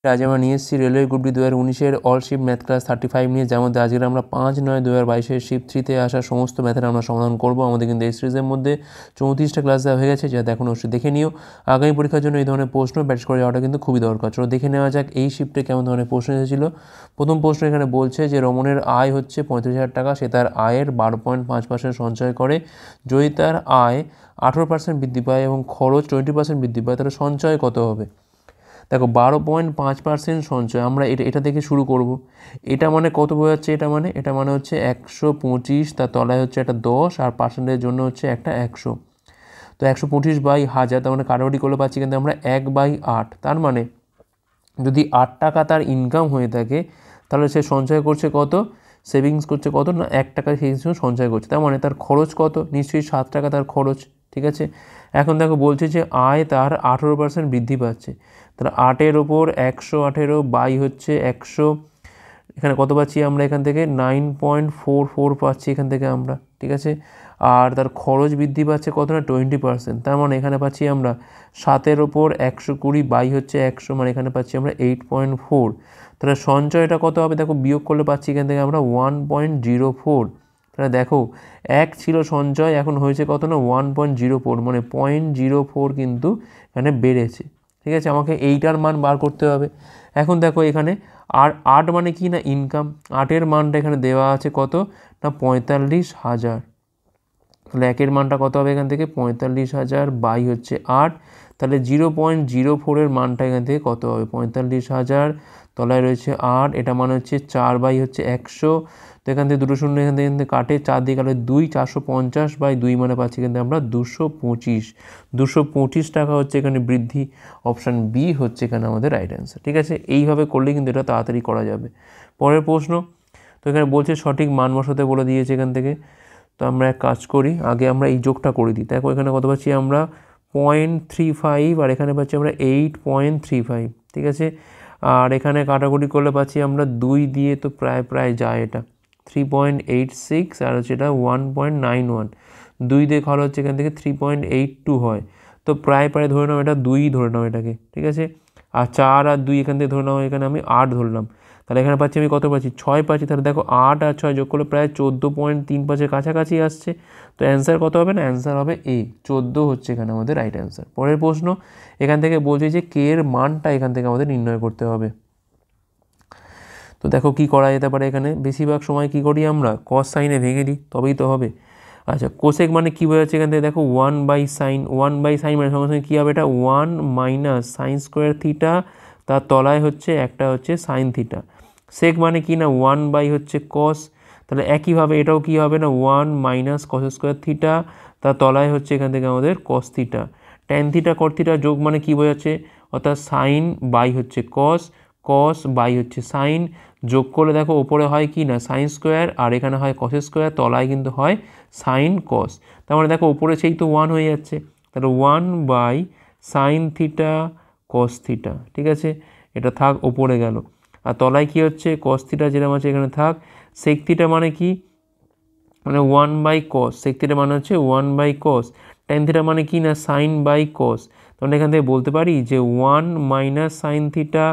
আজ আমরা নিয়ে এসেছি রেলওয়ে গ্রুপ ডি 2019-এর অল শিফট ম্যাথ ক্লাস 35 নিয়ে, যার মধ্যে আজকে আমরা 5/9/2022-এর শিফট 3-তে আসা সমস্ত ম্যাথের আমরা সমাধান করবো। আমাদের কিন্তু এই সিরিজের মধ্যে 34টা ক্লাস দেওয়া হয়ে গেছে, যা দেখুন অবশ্যই দেখে নিও। আগামী পরীক্ষার জন্য এই ধরনের প্রশ্ন প্র্যাকটিস করে যাওয়াটা কিন্তু খুবই দরকার। চলো দেখে নেওয়া যাক এই শিফটে কেমন ধরনের প্রশ্ন এসেছিল। প্রথম প্রশ্ন এখানে বলছে যে রমনের আয় হচ্ছে 35,000 টাকা, সে তার আয়ের 12.5% সঞ্চয় করে। যদি তার আয় 18% বৃদ্ধি পায় এবং খরচ 20% বৃদ্ধি পায়, তাহলে সঞ্চয় কত হবে? দেখো 12.5% সঞ্চয়, আমরা এটা থেকে শুরু করব। এটা মানে কত বোঝাচ্ছে? এটা মানে হচ্ছে 125, তার তলায় হচ্ছে একটা 10 আর পার্সেন্টের জন্য হচ্ছে একটা 100। তো 125/1000, তার মানে কাটাকুটি করলে পাচ্ছি কিন্তু আমরা 1/8। তার মানে যদি 8 টাকা তার ইনকাম হয়ে থাকে, তাহলে সে সঞ্চয় করছে কত? সেভিংস করছে কত না 1 টাকা সেই সঞ্চয় করছে। তার মানে তার খরচ কত? নিশ্চয়ই 7 টাকা তার খরচ। ঠিক আছে, এখন দেখো বলছে যে আয় তার 18% বৃদ্ধি পাচ্ছে। তাহলে 8-এর ওপর 118 বাই হচ্ছে 100, এখানে কত পাচ্ছি আমরা? এখান থেকে 9.44 পাচ্ছি এখান থেকে আমরা। ঠিক আছে, আর তার খরচ বৃদ্ধি পাচ্ছে কত না 20%। তার মানে এখানে পাচ্ছি আমরা 7-এর ওপর 120 বাই হচ্ছে 100, মানে এখানে পাচ্ছি আমরা 8.4। তাহলে সঞ্চয়টা কত হবে? দেখো বিয়োগ করলে পাচ্ছি এখান থেকে আমরা 1.04। তাহলে দেখো 1 ছিল সঞ্চয়, এখন হয়েছে কত না 1.04, মানে 0.04 কিন্তু এখানে বেড়েছে। ঠিক আছে, আমাকে এইটার মান বার করতে হবে। এখন দেখো এখানে আর 8 মানে কি না ইনকাম, 8-এর মানটা এখানে দেওয়া আছে কত না 45,000। তাহলে 1-এর মানটা কত হবে এখান থেকে? 45,000 বাই হচ্ছে 8। তাহলে 0.04-এর মানটা এখান থেকে কত হবে? 45,000, তলায় রয়েছে 8, এটা মানে হচ্ছে 4 বাই হচ্ছে 100। তো এখান থেকে দুটো শূন্য এখান থেকে কাটে, 4 দিয়ে কাটে 2, 450/2 মানে পাচ্ছি কিন্তু আমরা 225 টাকা হচ্ছে এখানে বৃদ্ধি। অপশান বি হচ্ছে এখানে আমাদের রাইট অ্যান্সার। ঠিক আছে, এইভাবে করলে কিন্তু এটা তাড়াতাড়ি করা যাবে। পরের প্রশ্ন, তো এখানে বলছে সঠিক মান বসাতে বলে দিয়েছে এখান থেকে। তো আমরা এক কাজ করি, আগে আমরা এই যোগটা করে দিই। দেখো এখানে কত পাচ্ছি আমরা? 0.35, আর এখানে পাচ্ছি আমরা 8.35। ঠিক আছে, আর এখানে কাটাকুটি করলে পাচ্ছি আমরা 2 দিয়ে, তো প্রায় যায় এটা 3.86, আর হচ্ছে এটা 1.91। 2 দিয়ে খাওয়া হচ্ছে এখান থেকে 3.82 হয়। তো প্রায় ধরে নাও এটা 2 ধরে নাও এটাকে। ঠিক আছে, আর 4 আর 2 এখান থেকে ধরে নাও, এখানে আমি 8 ধরলাম। তাহলে এখানে পাচ্ছি আমি কত পাচ্ছি? 6 পাচ্ছি। তাহলে দেখো 8 আর 6 যোগ করলে প্রায় 14.35-এর কাছাকাছি আসছে। তো অ্যান্সার কত হবে না? অ্যান্সার হবে এ, 14 হচ্ছে এখানে আমাদের রাইট অ্যান্সার। পরের প্রশ্ন, এখান থেকে বলছে যে কে এর মানটা এখান থেকে আমাদের নির্ণয় করতে হবে। তো দেখো কি করা যেতে পারে এখানে, বেশিরভাগ সময় কি করি আমরা? কস সাইনে ভেঙে দিই, তবেই তো হবে। আচ্ছা, কোসেক মানে কী বোঝাচ্ছে এখান থেকে? দেখো 1/sin মানে সঙ্গে সঙ্গে কী হবে? এটা 1 মাইনাস সাইন স্কোয়ার থিটা, তার তলায় হচ্ছে একটা হচ্ছে সাইন থিটা। সেক মানে কি না 1 বাই হচ্ছে কস, তাহলে একইভাবে এটাও কি হবে না 1 মাইনাস কস স্কোয়ার থিটা, তার তলায় হচ্ছে এখান থেকে আমাদের কস থিটা। ট্যান থিটা কট থিটা যোগ মানে কী বোঝাচ্ছে? অর্থাৎ সাইন বাই হচ্ছে কস, কস বাই হচ্ছে সাইন, যোগ করলে দেখো ওপরে হয় কি না সাইন স্কোয়ার, আর এখানে হয় কস স্কোয়ার, তলায় কিন্তু হয় সাইন কস। তার মানে দেখো ওপরে সেই তো 1 হয়ে যাচ্ছে, তাহলে 1 by sine theta cos theta. ঠিক আছে, এটা থাক, ওপরে গেল। আর তলায় কি হচ্ছে? কস থিটা যেরকম আছে এখানে থাক। সেক থিটা মানে কি? মানে 1 বাই কস, সেক থিটা মানে হচ্ছে 1 বাই কস। ট্যান থিটা মানে কি না সাইন বাই কস। তখন এখান থেকে বলতে পারি যে 1 মাইনাস সাইন থিটা,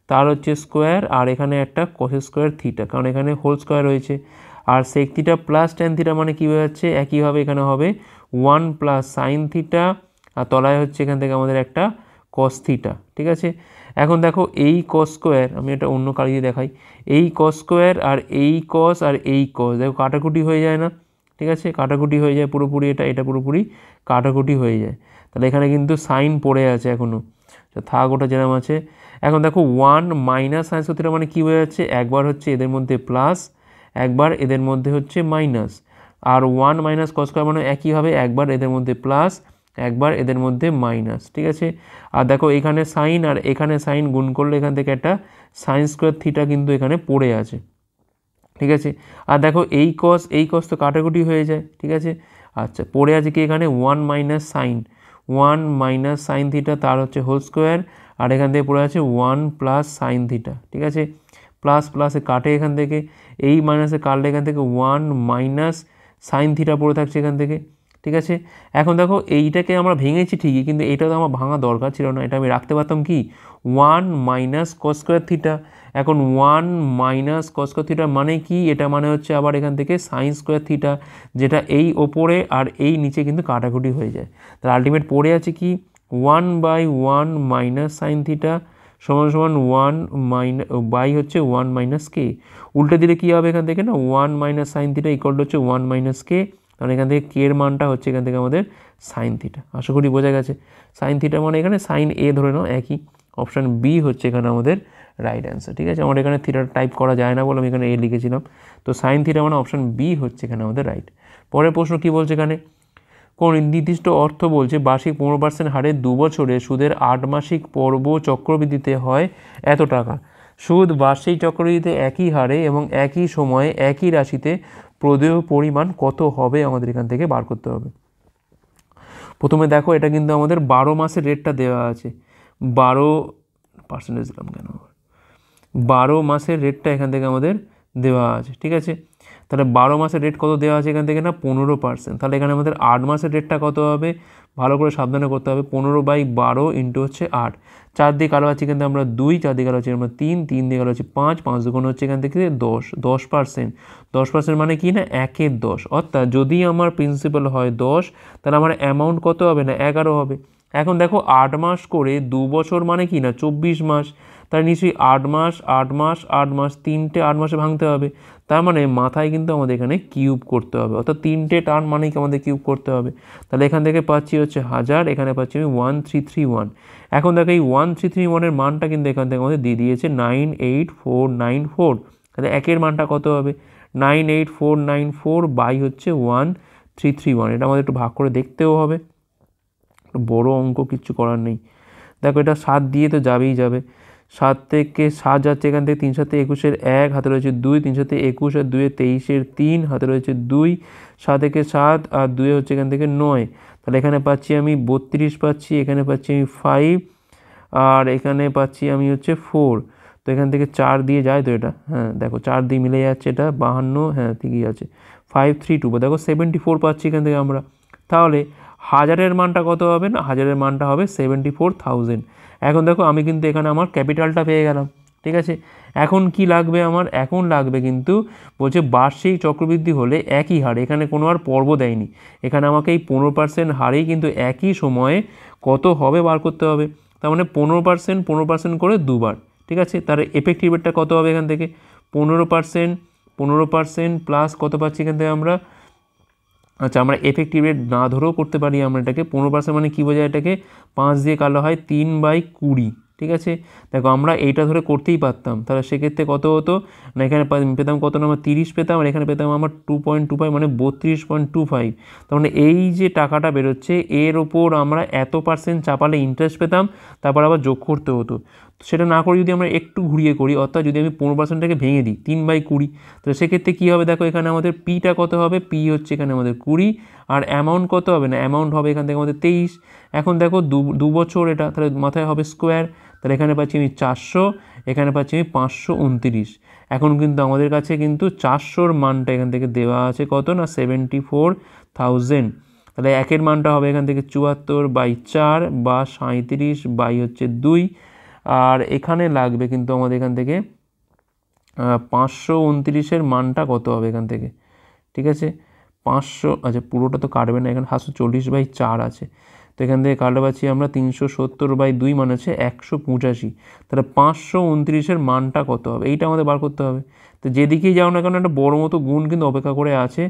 তার হচ্ছে স্কোয়ার, আর এখানে একটা কস স্কোয়ার থিটা, কারণ এখানে হোল স্কোয়ার রয়েছে। আর sec theta plus tan theta মানে কী হয়ে যাচ্ছে? একইভাবে এখানে হবে 1 প্লাস সাইন থিটা, আর তলায় হচ্ছে এখান থেকে আমাদের একটা কস থিটা। ঠিক আছে, এখন দেখো এই কস স্কোয়ার, আমি এটা অন্য কালি দিয়ে দেখাই, এই কস স্কোয়ার আর এই কস আর এই কস, দেখো কাটাকুটি হয়ে যায় না? ঠিক আছে, কাটাকুটি হয়ে যায় পুরোপুরি, এটা পুরোপুরি কাটাকুটি হয়ে যায়। তাহলে এখানে কিন্তু সাইন পড়ে আছে এখনও, থাক ওটা যেরকম আছে। এখন দেখো 1 মাইনাস সাইন স্কোয়ার থিটা মানে কী হয়ে যাচ্ছে? একবার হচ্ছে এদের মধ্যে প্লাস, একবার এদের মধ্যে হচ্ছে মাইনাস। আর 1 মাইনাস কস স্কোয়ার মানে একইভাবে একবার এদের মধ্যে প্লাস, একবার এদের মধ্যে মাইনাস। ঠিক আছে, আর দেখো এখানে সাইন আর এখানে সাইন গুণ করলে এখান থেকে একটা সাইন স্কোয়ার থিটা কিন্তু এখানে পড়ে আছে। ঠিক আছে, আর দেখো এই কস তো কাটাকুটি হয়ে যায়। ঠিক আছে, আচ্ছা পড়ে আছে কি এখানে 1 মাইনাস সাইন থিটা, তার হচ্ছে হোল স্কোয়ার, আর এখান থেকে পড়ে আছে 1 প্লাস সাইন থিটা। ঠিক আছে, প্লাস প্লাসে কাটে এখান থেকে, এই মাইনাসে কাটলে এখান থেকে 1 মাইনাস সাইন থিটা পড়ে থাকছে এখান থেকে। ঠিক আছে। এখন দেখো এইটাকে আমরা ভেঙেছি ঠিকই, কিন্তু এটা তো আমার ভাঙা দরকার ছিল না, এটা আমি রাখতে পারতাম কি 1 মাইনাস কস স্কোয়ার থিটা। এখন 1 মাইনাস কস স্কোয়ার থিটা মানে কি, এটা মানে হচ্ছে আবার এখান থেকে সাইন স্কোয়ার থিটা, যেটা এই ওপরে আর এই নিচে কিন্তু কাটাকুটি হয়ে যায়। তাহলে আলটিমেট পড়ে আছে কি 1/1 মাইনাস সাইন থিটা সমান সমান 1 মাইনাস বাই হচ্ছে 1 মাইনাস কে। উল্টে দিলে কী হবে এখান থেকে না 1 minus sine theta equal to হচ্ছে 1 মাইনাস কে, কারণ এখান থেকে কে এর মানটা হচ্ছে এখান থেকে আমাদের সাইন থিটা। আশা করি বোঝা গেছে। সাইন থিটা মানে এখানে সাইন এ ধরে নাও একই। অপশান বি হচ্ছে এখানে আমাদের রাইট অ্যান্সার। ঠিক আছে, আমার এখানে থিটা টাইপ করা যায় না বলে আমি এখানে এ লিখেছিলাম। তো সাইন থিটা মানে অপশান বি হচ্ছে এখানে আমাদের রাইট। পরের প্রশ্ন কী বলছে এখানে, কোন নির্দিষ্ট অর্থ বলছে বার্ষিক 15% হারে 2 বছরে সুদের 8 মাসিক পর্ব চক্রবৃদ্ধিতে হয় এত টাকা। সুদ বার্ষিক চক্রবৃদ্ধিতে একই হারে এবং একই সময়ে একই রাশিতে প্রদেয় পরিমাণ কত হবে আমাদের এখান থেকে বার করতে হবে। প্রথমে দেখো এটা কিন্তু আমাদের 12 মাসের রেটটা দেওয়া আছে। 12% দিলাম কেন, 12 মাসের রেটটা এখান থেকে আমাদের দেওয়া আছে। ঠিক আছে, তাহলে 12 মাসের রেট কত দেওয়া আছে এখান থেকে না 15%। তাহলে এখানে আমাদের 8 মাসের রেটটা কত হবে, ভালো করে সাবধানে করতে হবে। 15/12 ইন্টু হচ্ছে 8, 4 দিয়ে কালো আছে কিন্তু আমরা 2, 4 দিয়ে কালো আছে আমরা 3, 3 দিয়ে কালো হচ্ছে 5, 5 দুগুণ হচ্ছে এখান থেকে 10, 10%। 10% মানে কি না 1-এর 10, অর্থাৎ যদি আমার প্রিন্সিপাল হয় 10 তাহলে আমার অ্যামাউন্ট কত হবে না 11 হবে। এখন দেখো 8 মাস করে 2 বছর মানে কি না 24 মাস, তার নিশ্চয়ই 8 মাস 8 মাস 8 মাস, 3টে 8 মাসে ভাঙতে হবে। তার মানে মাথায় কিন্তু আমাদের এখানে কিউব করতে হবে, অর্থাৎ 3টে টার্ম মানেই কি আমাদের কিউব করতে হবে। তাহলে এখান থেকে পাচ্ছি হচ্ছে 1000, এখানে পাচ্ছি আমি 1331। এখন দেখো এই 1331-এর মানটা কিন্তু এখান থেকে আমাদের দিয়ে দিয়েছে 98494। তাহলে একের মানটা কত হবে 98494 বাই হচ্ছে 1331। এটা আমাদের একটু ভাগ করে দেখতেও হবে, বড় অঙ্ক কিচ্ছু করার নেই। দেখো এটা 7 দিয়ে তো যাবেই যাবে, 7 থেকে 7 যাচ্ছে এখান থেকে, 3 7 21-এর 1 হাতে রয়েছে 2, 3 7 21 আর 2 23-এর 3 হাতে রয়েছে 2, 7 থেকে 7 আর 2 হচ্ছে এখান থেকে 9। তাহলে এখানে পাচ্ছি আমি 32 পাচ্ছি, এখানে পাচ্ছি আমি 5 আর এখানে পাচ্ছি আমি হচ্ছে 4। তো এখান থেকে 4 দিয়ে যায় তো এটা, হ্যাঁ দেখো 4 দিয়ে মিলে যাচ্ছে, এটা 52, হ্যাঁ ঠিকই আছে 532। দেখো 74 পাচ্ছি এখান থেকে আমরা। তাহলে 1000-এর মানটা কত হবে না 1000-এর মানটা হবে 74,000। এখন দেখো আমি কিন্তু এখানে আমার ক্যাপিটালটা পেয়ে গেলাম। ঠিক আছে, এখন কি লাগবে আমার, এখন লাগবে কিন্তু বলছে বার্ষিক চক্রবৃদ্ধি হলে একই হারে, এখানে কোনো আর পর্ব দেয়নি, এখানে আমাকে এই 15% হারেই কিন্তু একই সময়ে কত হবে বার করতে হবে। তার মানে 15% করে দুবার। ঠিক আছে, তার এফেক্টিভ রেটটা কত হবে এখান থেকে 15% প্লাস কত পাচ্ছি এখান থেকে আমরা, আচ্ছা আমরা এফেক্টিভ রেট না ধরেও করতে পারি আমরা এটাকে। 15% মানে কী বোঝায়, এটাকে 5 দিয়ে কালো হয় 3/20। ঠিক আছে, দেখো আমরা এইটা ধরে করতেই পারতাম, তাহলে সেক্ষেত্রে কত হতো না এখানে পেতাম কত না আমরা 30 পেতাম, আর এখানে পেতাম আমার 2.25 মানে 32.25। তার মানে এই যে টাকাটা বেরোচ্ছে এর ওপর আমরা এত % চাপালে ইন্টারেস্ট পেতাম, তারপর আবার যোগ করতে হতো। সেটা না করে যদি আমরা একটু ঘুরিয়ে করি, অর্থাৎ যদি আমি 15%টাকে ভেঙে দিই 3/20, তো সেক্ষেত্রে কী হবে দেখো এখানে আমাদের পিটা কত হবে, পি হচ্ছে এখানে আমাদের 20, আর অ্যামাউন্ট কত হবে না অ্যামাউন্ট হবে এখান থেকে আমাদের 23। এখন দেখো 2 বছর এটা, তাহলে মাথায় হবে স্কোয়ার, তাহলে এখানে পাচ্ছি আমি 400, এখানে পাচ্ছি আমি 529। এখন কিন্তু আমাদের কাছে কিন্তু 400-র মানটা এখান থেকে দেওয়া আছে কত না 74,000। তাহলে একের মানটা হবে এখান থেকে 74/4 বা 37 হচ্ছে 2, আর এখানে লাগবে কিন্তু আমাদের এখান থেকে 529-এর মানটা কত হবে এখান থেকে। ঠিক আছে 500, আচ্ছা পুরোটা তো কাটবে না, এখানে 740/4 আছে, তো এখান থেকে কাটলে পাচ্ছি আমরা 370/2 মানে হচ্ছে 185। তাহলে 529-এর মানটা কত হবে এইটা আমাদের বার করতে হবে। তো যেদিকেই যাও না কেন একটা বড় মতো গুণ কিন্তু অপেক্ষা করে আছে।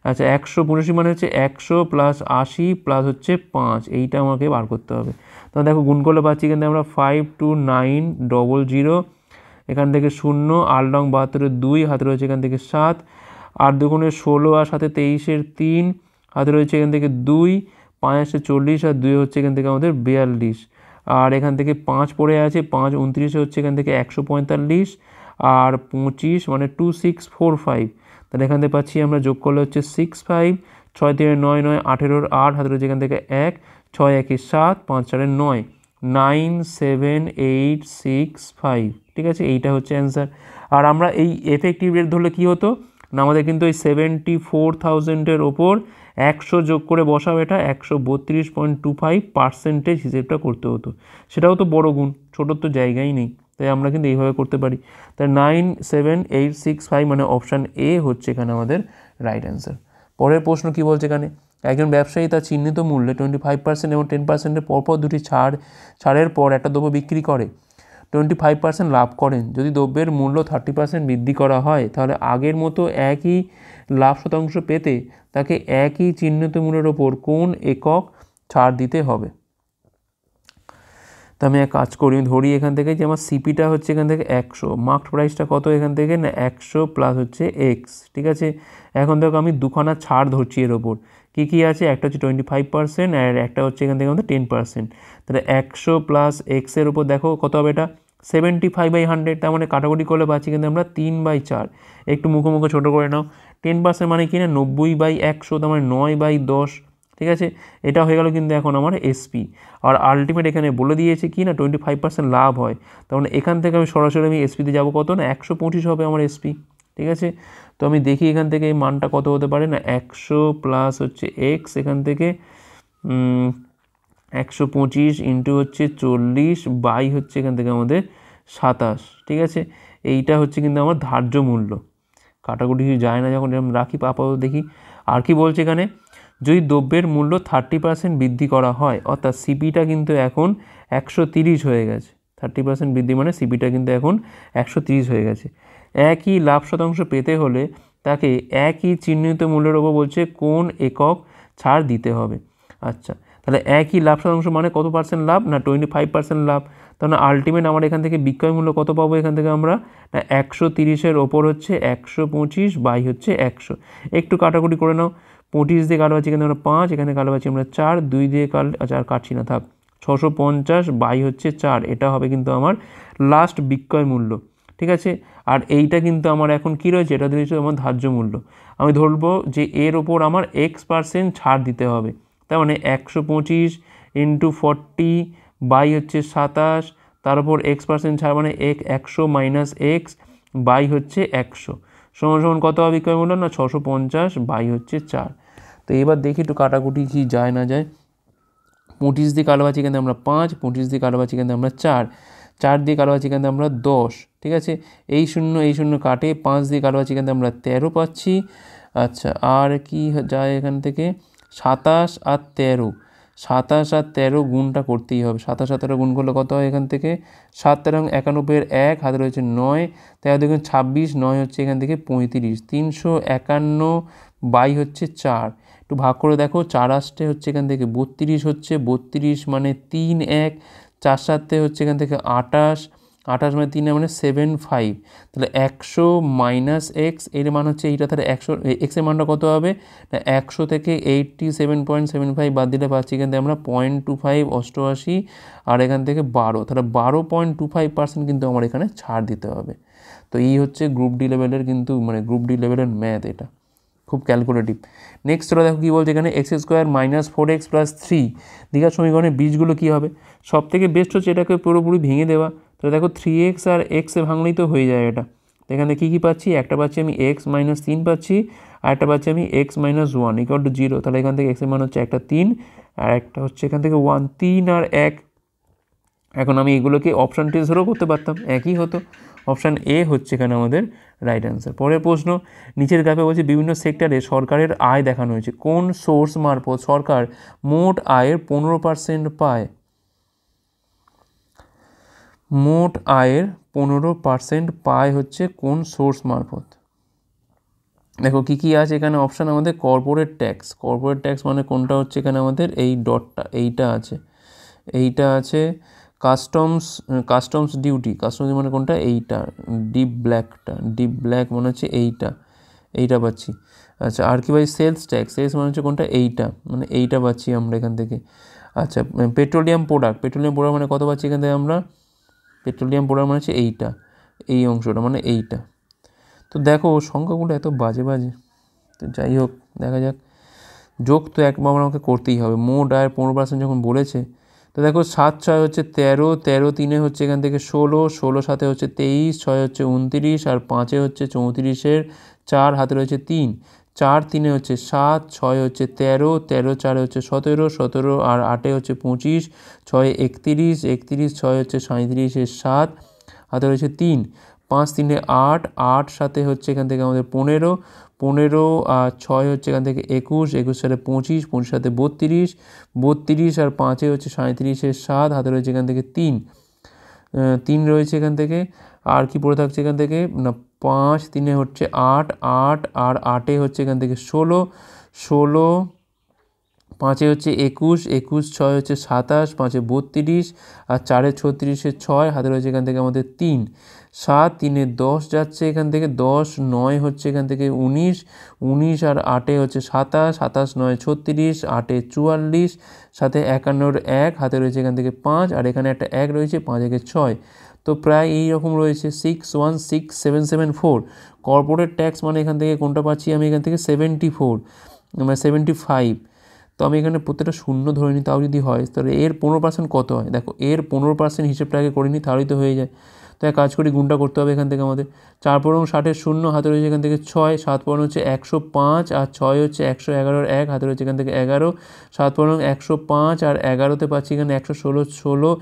আচ্ছা 185 মানে হচ্ছে 100 প্লাস 80 প্লাস হচ্ছে 5, এইটা আমাকে বার করতে হবে। তো দেখো গুণ করলে পাচ্ছি কিন্তু আমরা 52900, এখান থেকে 0, 8 লং 72-এর 2 হাতে রয়েছে এখান থেকে 7, 8 দুগুণে 16 আর 7 23-এর 3 হাতে রয়েছে এখান থেকে 2, 5 40 আর 2 হচ্ছে এখান থেকে আমাদের 42, আর এখান থেকে 5 পড়ে আছে, 5 29 হচ্ছে এখান থেকে 145, আর 25 মানে 2645। তাহলে এখান থেকে পাচ্ছি আমরা যোগ করলে হচ্ছে 65, 6 থেকে 9 9 18-এর 8 হাতে রয়েছে এখান থেকে 1, 6 1 7, 5 4 9, 97865। ঠিক আছে, এইটা হচ্ছে অ্যান্সার। আর আমরা এই এফেক্টিভ রেট ধরলে কী হতো না আমাদের কিন্তু এই 74,000-এর ওপর 100 যোগ করে বসাও, এটা 132.25% হিসেবটা করতে হতো। সেটাও তো বড় গুণ, ছোটোর তো জায়গাই নেই, তাই আমরা কিন্তু এইভাবে করতে পারি। তাই 97865 মানে অপশান এ হচ্ছে এখানে আমাদের রাইট অ্যান্সার। পরের প্রশ্ন কি বলছে এখানে, একজন ব্যবসায়ী তার চিহ্নিত মূল্যে 25% এবং 10%-এর পরপর দুটি ছাড়ের পর একটা দ্রব্য বিক্রি করে 25% লাভ করেন। যদি দ্রব্যের মূল্য 30% বৃদ্ধি করা হয়, তাহলে আগের মতো একই লাভ শতাংশ পেতে তাকে একই চিহ্নিত মূল্যের ওপর কোন একক ছাড় দিতে হবে। তো আমি এক কাজ করি, ধরি এখান থেকে যে আমার সিপিটা হচ্ছে এখান থেকে 100, মার্কড প্রাইসটা কত এখান থেকে না 100 প্লাস হচ্ছে এক্স, ঠিক আছে। এখন দেখো আমি দুখানা ছাড় ধরছি এর ওপর, কী আছে, একটা হচ্ছে 25% আর একটা হচ্ছে এখান থেকে আমাদের 10%। তাহলে 100 প্লাস এক্সের ওপর দেখো কত হবে, এটা 75/100, তার মানে কাটাকুটি করলে পাচ্ছি কিন্তু আমরা 3/4। একটু মুখোমুখি ছোটো করে নাও, 10% মানে কি না 90/100, তার মানে 9/10, ঠিক আছে। এটা হয়ে গেল কিন্তু এখন আমার এসপি। আর আলটিমেট এখানে বলে দিয়েছে কি না 25% লাভ হয়, তার মানে এখান থেকে আমি সরাসরি আমি এসপিতে যাবো কত না 125 হবে আমার এসপি, ঠিক আছে। তো আমি দেখি এখান থেকে এই মানটা কত হতে পারে না 100 প্লাস হচ্ছে এক্স, এখান থেকে 125 ইন্টু হচ্ছে 40 বাই হচ্ছে এখান থেকে আমাদের 27, ঠিক আছে। এইটা হচ্ছে কিন্তু আমার ধার্য মূল্য, কাটাকুটি যায় না যখন এরকম রাখি আপাতত দেখি। আর কি বলছে এখানে, যদি দ্রব্যের মূল্য 30% বৃদ্ধি করা হয়, অর্থাৎ সিপিটা কিন্তু এখন 130 হয়ে গেছে। 30% বৃদ্ধি মানে সিপিটা কিন্তু এখন 130 হয়ে গেছে। একই লাভ শতাংশ পেতে হলে তাকে একই চিহ্নিত মূল্যের ওপর বলছে কোন একক ছাড় দিতে হবে। আচ্ছা, তাহলে একই লাভ শতাংশ মানে কত পার্সেন্ট লাভ না 25% লাভ, তাহলে আলটিমেট আমার এখান থেকে বিক্রয় মূল্য কত পাবো এখান থেকে আমরা না 130-এর ওপর হচ্ছে 125 বাই হচ্ছে 100। একটু কাটাকুটি করে নাও, 25 দিয়ে কালো পাচ্ছি এখানে আমরা 5, এখানে কালো পাচ্ছি আমরা 4, 2 দিয়ে আর কাটছি না থাক, 650 বাই হচ্ছে 4, এটা হবে কিন্তু আমার লাস্ট বিক্রয় মূল্য, ঠিক আছে। আর এইটা কিন্তু আমার এখন কি রয়েছে, এটা দিয়েছে আমার ধার্য মূল্য। আমি ধরবো যে এর ওপর আমার X% ছাড় দিতে হবে, তার মানে 125 ইন্টু 40 বাই হচ্ছে 27, তার উপর X% ছাড় মানে 100 মাইনাস এক্স বাই হচ্ছে 100 সমান কত হবে বিক্রয় মূল্য না 650 বাই হচ্ছে 4। তো এবার দেখি একটু কাটাকুটি কি যায় না যায়। 25 দিয়ে কালো পাচ্ছি কিন্তু আমরা 5, 25 দিয়ে কালো পাচ্ছি কিন্তু আমরা 4, 4 দিয়ে কালো পাচ্ছি কিন্তু আমরা 10, ঠিক আছে। এই শূন্য কাটে, 5 দিয়ে কালো পাচ্ছি কিন্তু আমরা 13 পাচ্ছি। আচ্ছা, আর কি যায় এখান থেকে 27 আর 13, 27 আর 13 গুণটা করতেই হবে। 27 আর 13 গুণ করলে কত হয় এখান থেকে 7 13 91 1 হাতে রয়েছে 9, তাই দেখুন 26, 9 হচ্ছে এখান থেকে 35, 351 বাই হচ্ছে 4। একটু ভাগ করে দেখো, 4 আসতে হচ্ছে এখান থেকে 32 হচ্ছে, 32 মানে 3 1, 4 7 হচ্ছে এখান থেকে 28, 28 মানে 3 মানে 75, তাহলে 100 মাইনাস এক্স এর মান হচ্ছে এইটা, তাহলে 100 এক্সের মানটা কত হবে না 100 থেকে 87.75 বাদ দিলে পাচ্ছি এখান থেকে আমরা 0.25 88, আর এখান থেকে 12, তাহলে 12.25% কিন্তু আমার এখানে ছাড় দিতে হবে। তো এই হচ্ছে গ্রুপ ডি লেভেলের কিন্তু মানে গ্রুপ ডি লেভেলের ম্যাথ, এটা খুব ক্যালকুলেটিভ। নেক্সট চলো দেখো কী বলছে এখানে, x² মাইনাস 4x প্লাস 3 দীঘার সমীকরণের বীজগুলো কী হবে। সব থেকে বেস্ট হচ্ছে এটাকে পুরোপুরি ভেঙে দেওয়া। তাহলে দেখো 3x আর এক্সে ভাঙলেই তো হয়ে যায় এটা। এখানে কী পাচ্ছি, একটা পাচ্ছি আমি x মাইনাস 3 পাচ্ছি, আর একটা পাচ্ছি আমি x মাইনাস 1 ইকুয়াল টু 0। তাহলে এখান থেকে এক্সের মান হচ্ছে একটা 3 আর একটা হচ্ছে এখান থেকে 1, 3 আর 1। এখন আমি এগুলোকে অপশান টেস্ট ধরেও করতে পারতাম, একই হতো। অপশান এ হচ্ছে এখানে আমাদের রাইট অ্যান্সার। পরের প্রশ্ন, নিচের গ্রাফে বলছে বিভিন্ন সেক্টরে সরকারের আয় দেখানো হয়েছে, কোন সোর্স মারফত সরকার মোট আয়ের 15% পায়। মোট আয়ের 15% পায় হচ্ছে কোন সোর্স মারফত। দেখো কী আছে এখানে অপশান আমাদের কর্পোরেট ট্যাক্স। কর্পোরেট ট্যাক্স মানে কোনটা হচ্ছে এখানে আমাদের এই ডটটা, এইটা আছে, এইটা আছে। কাস্টমস ডিউটি মানে কোনটা এইটা, ডিপ ব্ল্যাক মনে হচ্ছে এইটা পাচ্ছি। আচ্ছা, আর কি ভাই সেলস ট্যাক্স মানে হচ্ছে কোনটা এইটা, মানে এইটা পাচ্ছি আমরা এখান থেকে। আচ্ছা, পেট্রোলিয়াম প্রোডাক্ট মানে কত পাচ্ছি এখান থেকে আমরা, পেট্রোলিয়াম প্রোডাক্ট মানে হচ্ছে এইটা, এই অংশটা মানে এইটা। তো দেখো সংখ্যাগুলো এত বাজে, তো যাই হোক দেখা যাক, যোগ তো একবার আমাকে করতেই হবে। মোট আয়ের 15% যখন বলেছে, তো দেখো 7 6 হচ্ছে 13, 13 3 হচ্ছে এখান থেকে 16, 16 7 হচ্ছে 23, 6 হচ্ছে 29, আর 5 হচ্ছে 34-এর 4 হাতে রয়েছে 3, 4 3 হচ্ছে 7, 6 হচ্ছে 13, 13 4 হচ্ছে 17, 17 আর 8 হচ্ছে 25, 6 31, 31 6 হচ্ছে 37 এর 7, হাতে রয়েছে 3, 5 3 8, 8 7 হচ্ছে এখান থেকে আমাদের 15, 15 আর 6 হচ্ছে এখান থেকে 21, 21 সাথে 25, 25 সাথে 32, 32 আর 5 হচ্ছে 37 এর 7, হাতে রয়েছে এখান থেকে 3, 3 রয়েছে এখান থেকে। আর কি পড়ে থাকছে এখান থেকে না, 5 3 হচ্ছে 8, 8 আর 8 হচ্ছে এখান থেকে 16, 16 5 হচ্ছে 21, 21 6 হচ্ছে 27, 5 32 আর 4 36 6, হাতে রয়েছে এখান থেকে আমাদের 3, 7 3 10 যাচ্ছে এখান থেকে 10, 9 হচ্ছে এখান থেকে 19, 19 আর 8 হচ্ছে 27, 27 9 36, 8 44, সাথে 51 1, হাতে রয়েছে এখান থেকে 5 আর এখানে একটা 1 রয়েছে, 5 1 6। তো প্রায় এই রকম রয়েছে 616774। কর্পোরেট ট্যাক্স মানে এখান থেকে কোনটা পাচ্ছি আমি এখান থেকে 74 মানে 75। তো আমি এখানে প্রত্যেকটা শূন্য ধরে নিই, তাও যদি হয় তাহলে এর 15% কত হয়, দেখো এর 15% হিসেবটা আগে করে নিই, তাহলেই তো হয়ে যায়। তো এক কাজ করি, গুণটা করতে হবে এখান থেকে আমাদের। 4 পনেরো 60 শূন্য, হাতে রয়েছে এখান থেকে 6, 7 পনেরো হচ্ছে 105 আর 6 হচ্ছে 111 1, হাতে রয়েছে এখান থেকে 11, 7 পনেরো 105 আর 11তে পাচ্ছি এখানে 116 16,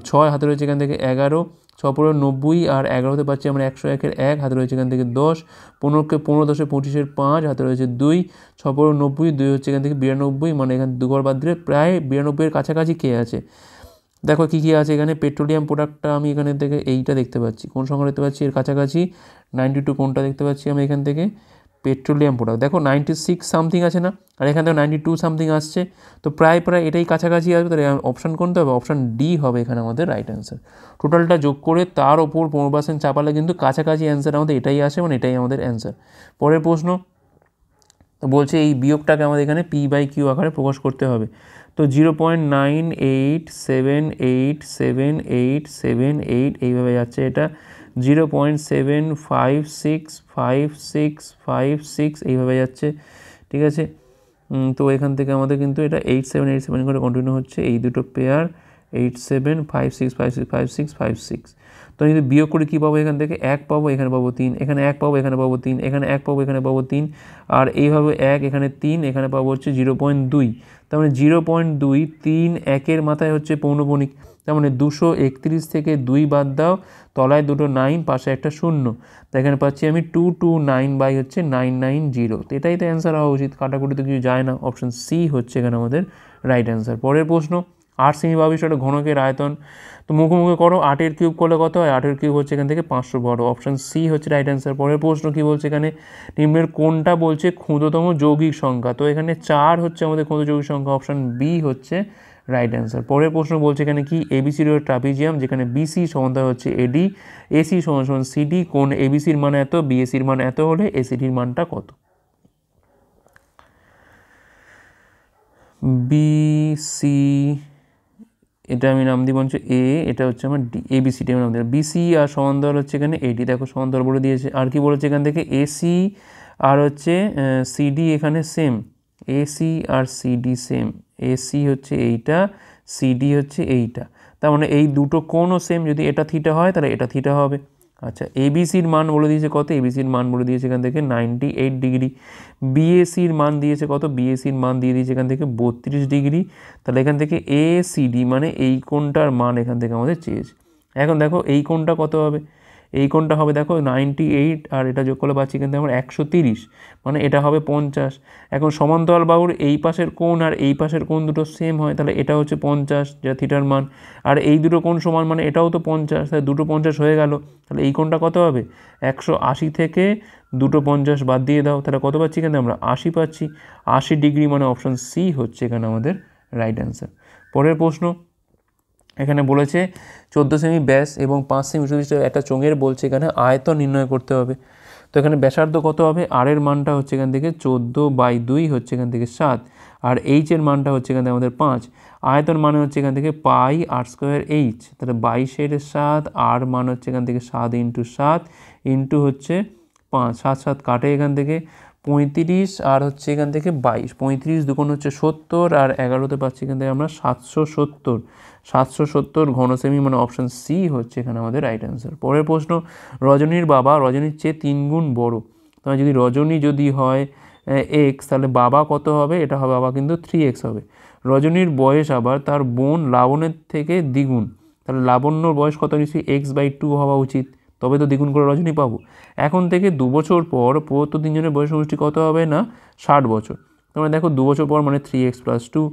6 হাতে রয়েছে এখান থেকে 11, 6 পনেরো 90 আর 11তে পাচ্ছি আমরা 101 1, হাতে রয়েছে এখান থেকে 10, 15কে 15 10 25 5, হাতে রয়েছে 2, 6 পনেরো 90, 2 হচ্ছে এখান থেকে 92, মানে এখানে 2 ঘর বাদ দিলে প্রায় 92 কাছাকাছি কে আছে। দেখো কী কী আছে এখানে, পেট্রোলিয়াম প্রোডাক্টটা আমি এখানে থেকে এইটা দেখতে পাচ্ছি, কোন সংখ্যা দেখতে পাচ্ছি এর কাছাকাছি 92, কোনটা দেখতে পাচ্ছি আমি এখান থেকে পেট্রোলিয়াম প্রোডাক্ট, দেখো 96 সামথিং আছে না, আর এখান থেকে 92 সামথিং আসছে, তো প্রায় এটাই কাছাকাছি আসবে। তাহলে অপশান কোনটা হবে, অপশান ডি হবে এখানে আমাদের রাইট অ্যান্সার। টোটালটা যোগ করে তার ওপর 15% চাপালে কিন্তু কাছাকাছি অ্যান্সার আমাদের এটাই আসে, মানে এটাই আমাদের অ্যান্সার। পরের প্রশ্ন, তো বলছে এই বিয়োগটাকে আমাদের এখানে P/Q আকারে প্রকাশ করতে হবে। তো 0.98787878 এইভাবে যাচ্ছে, এটা 0.7565656 এইভাবে যাচ্ছে, ঠিক আছে। তো এখান থেকে আমাদের কিন্তু এটা 8787 করে কন্টিনিউ হচ্ছে, এই দুটো পেয়ার 8756565656। তো যদি বিয়োগ করে কী পাবো, এখান থেকে 1 পাবো, এখানে পাবো 3, এখানে 1 পাবো, এখানে পাবো 3, এখানে 1 পাবো, এখানে পাবো 3, আর এইভাবে 1 এখানে 3, এখানে পাবো হচ্ছে 0.2। তার মানে 0.2 3 1-এর মাথায় হচ্ছে পৌনঃপুনিক, তার মানে 231 থেকে 2 বাদ দাও, তলায় দুটো 9, পাশে একটা 0, তো এখানে পাচ্ছি আমি 229 হচ্ছে 990। তো এটাই তো অ্যান্সার হওয়া উচিত, কাটাকুটি তো কিছু যায় না, অপশান সি হচ্ছে এখানে আমাদের রাইট অ্যান্সার। পরের প্রশ্ন, 8 সেমি 22 ঘনকের আয়তন, তো মুখোমুখি করো, 8-এর কিউব করলে কত হয়, 8-এর কিউব হচ্ছে এখান থেকে 500 বড়, অপশান সি হচ্ছে রাইট অ্যান্সার। পরের প্রশ্ন কী বলছে এখানে, নিম্নের কোনটা বলছে ক্ষুদ্রতম যৌগিক সংখ্যা, তো এখানে 4 হচ্ছে আমাদের ক্ষুদ্র যৌগিক সংখ্যা, অপশান বি হচ্ছে রাইট অ্যান্সার। পরের প্রশ্ন বলছে এখানে কি, এবিসির ট্রাপিজিয়াম, যেখানে বিসি সমান্তরাল হচ্ছে এডি, এসি সমান সমান সিডি, কোন এবিসির মান এত, বিএসির মান এত হলে এসিডির মানটা কত। বিসি, এটা আমি নাম দিব হচ্ছে এ, এটা হচ্ছে আমার ডি, এবিসিটি আমি নাম দিলাম। বিসি আর সমান্তরাল হচ্ছে এখানে এডি, দেখো সমান্তরাল বলে দিয়েছে। আর কি বলেছে এখান থেকে, এসি আর হচ্ছে সিডি এখানে সেম, এসি আর সিডি সেম, এসি হচ্ছে এইটা, সিডি হচ্ছে এইটা, তার মানে এই দুটো কোণও সেম, যদি এটা থিটা হয় তাহলে এটা থিটা হবে। আচ্ছা, এবিসির মান বলে দিয়েছে কত, এবিসির মান বলে দিয়েছে এখান থেকে 98 ডিগ্রি। বিএসির মান দিয়েছে কত, বিএসির মান দিয়ে দিয়েছে এখান থেকে 32 ডিগ্রি। তাহলে এখান থেকে এসিডি মানে এই কোণটার মান এখান থেকে আমাদের চেয়েছে। এখন দেখো এই কোণটা কত হবে, এই কোণটা হবে দেখো 98, আর এটা যোগ করলে পাচ্ছি কিন্তু আমরা 130, মানে এটা হবে 50। এখন সমান্তরাল বাহুর এই পাশের কোণ আর এই পাশের কোণ দুটো সেম হয়, তাহলে এটা হচ্ছে 50 যা থিটার মান, আর এই দুটো কোণ সমান মানে এটাও তো 50, তাহলে দুটো 50 হয়ে গেল। তাহলে এই কোণটা কত হবে, 180 থেকে দুটো 50 বাদ দিয়ে দাও, তাহলে কত পাচ্ছি এখানে আমরা 80 পাচ্ছি, 80 ডিগ্রি, মানে অপশান সি হচ্ছে এখানে আমাদের রাইট অ্যান্সার। পরের প্রশ্ন, এখানে বলেছে 14 সেমি ব্যাস এবং 5 সেমি বিশিষ্ট একটা চোঙের বলছে এখানে আয়তন নির্ণয় করতে হবে। তো এখানে ব্যাসার্ধ কত হবে, আর এর মানটা হচ্ছে এখান থেকে 14/2 হচ্ছে এখান থেকে 7, আর এইচ এর মানটা হচ্ছে এখান থেকে আমাদের 5, আয়তন মানে হচ্ছে এখান থেকে পাই r² h, তাহলে 22/7, আর মান হচ্ছে এখান থেকে 7 × 7 ইন্টু হচ্ছে 5, 7 7 কাটে এখান থেকে 35, আর হচ্ছে এখান থেকে 22, 35 দুগুণ হচ্ছে 70, আর 11তে পাচ্ছি এখান থেকে আমরা 770, 770 ঘন সেমি, মানে অপশান সি হচ্ছে এখানে আমাদের রাইট অ্যান্সার। পরের প্রশ্ন, রজনীর বাবা রজনীর চেয়ে 3 গুণ বড়, তাহলে যদি রজনী যদি হয় এক্স, তাহলে বাবা কত হবে, এটা হবে বাবা কিন্তু 3x হবে। রজনীর বয়স আবার তার বোন লাবণ্যের থেকে দ্বিগুণ, তাহলে লাবণ্যর বয়স কত নিশ্চয়ই x/2 হওয়া উচিত, তবে তো দ্বিগুণ করে রজনী পাবো। এখন থেকে 2 বছর পর প্রদত্ত তিনজনের বয়স সমষ্টি কত হবে না 60 বছর। তোমরা দেখো 2 বছর পর মানে 3x + 2,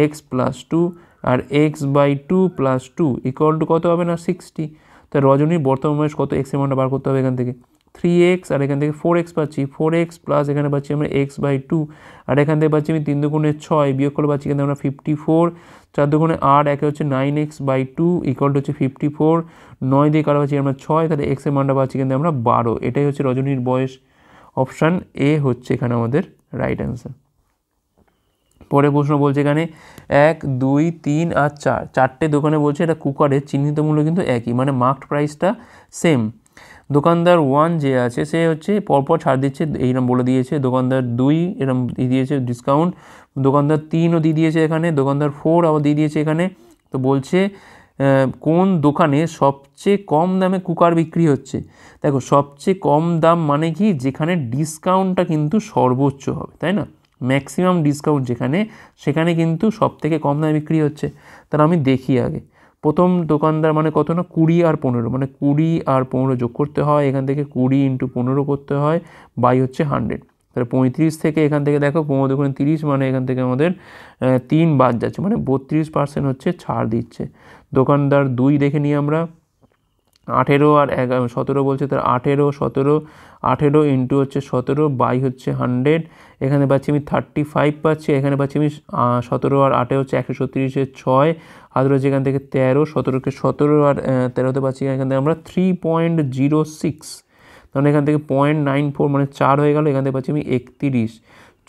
x + 2 আর x/2 + 2 = কত হবে না 60। তাই রজনীর বর্তমান বয়স কত, x এর মানটা বার করতে হবে এখান থেকে 3x, আর এখান থেকে 4x পাচ্ছি, 4x প্লাস এখানে পাচ্ছি আমরা x/2, আর এখান থেকে পাচ্ছি আমি 3 দুগুণে 6, বিয়োগ করে পাচ্ছি এখানে আমরা 54, 4 দুগুণে 8, একে হচ্ছে 9x/2 = হচ্ছে 54, 9 দিয়ে কাটা পাচ্ছি আমরা 6, তাহলে x এর মানটা পাচ্ছি কিন্তু আমরা 12। এটাই হচ্ছে রজনীর বয়স। অপশান এ হচ্ছে এখানে আমাদের রাইট অ্যান্সার। পরে প্রশ্ন বলছে এখানে 1, 2, 3 আর 4, 4টে দোকানে বলছে এটা কুকারের চিহ্নিত মূল্য কিন্তু একই, মানে মার্কড প্রাইসটা সেম। দোকানদার 1 যে আছে সে হচ্ছে পরপর ছাড় দিচ্ছে, এইরকম বলে দিয়েছে। দোকানদার 2 এরকম দিয়ে দিয়েছে ডিসকাউন্ট, দোকানদার 3ও দিয়ে দিয়েছে এখানে, দোকানদার 4 আবার দিয়ে দিয়েছে এখানে। তো বলছে কোন দোকানে সবচেয়ে কম দামে কুকার বিক্রি হচ্ছে। দেখো সবচেয়ে কম দাম মানে কি, যেখানে ডিসকাউন্টটা কিন্তু সর্বোচ্চ হবে, তাই না, ম্যাক্সিমাম ডিসকাউন্ট যেখানে, সেখানে কিন্তু সব থেকে কম দামে বিক্রি হচ্ছে। তাহলে আমি দেখি আগে, প্রথম দোকানদার মানে কত না 20 আর 15, মানে 20 আর 15 যোগ করতে হয়, এখান থেকে 20 × 15 করতে হয়, বাই হচ্ছে 100। তাহলে 35 থেকে এখান থেকে দেখো 15 দুগুণে 30, মানে এখান থেকে আমাদের 3 বাদ যাচ্ছে, মানে 32% হচ্ছে ছাড় দিচ্ছে। দোকানদার 2 দেখে নিই আমরা, 18 আর 17 বলছে, তার 18, 17, 18 ইন্টু হচ্ছে 17 বাই হচ্ছে 100, এখানে পাচ্ছি আমি 35 পাচ্ছি, এখানে পাচ্ছি আমি 17 আর 8 হচ্ছে 136, 6 হাত রয়েছে এখান থেকে 13, 17কে 17 আর 13তে পাচ্ছি এখান থেকে আমরা 3.06, তাহলে এখান থেকে 0.94 মানে 4 হয়ে গেল, এখান থেকে পাচ্ছি আমি 31,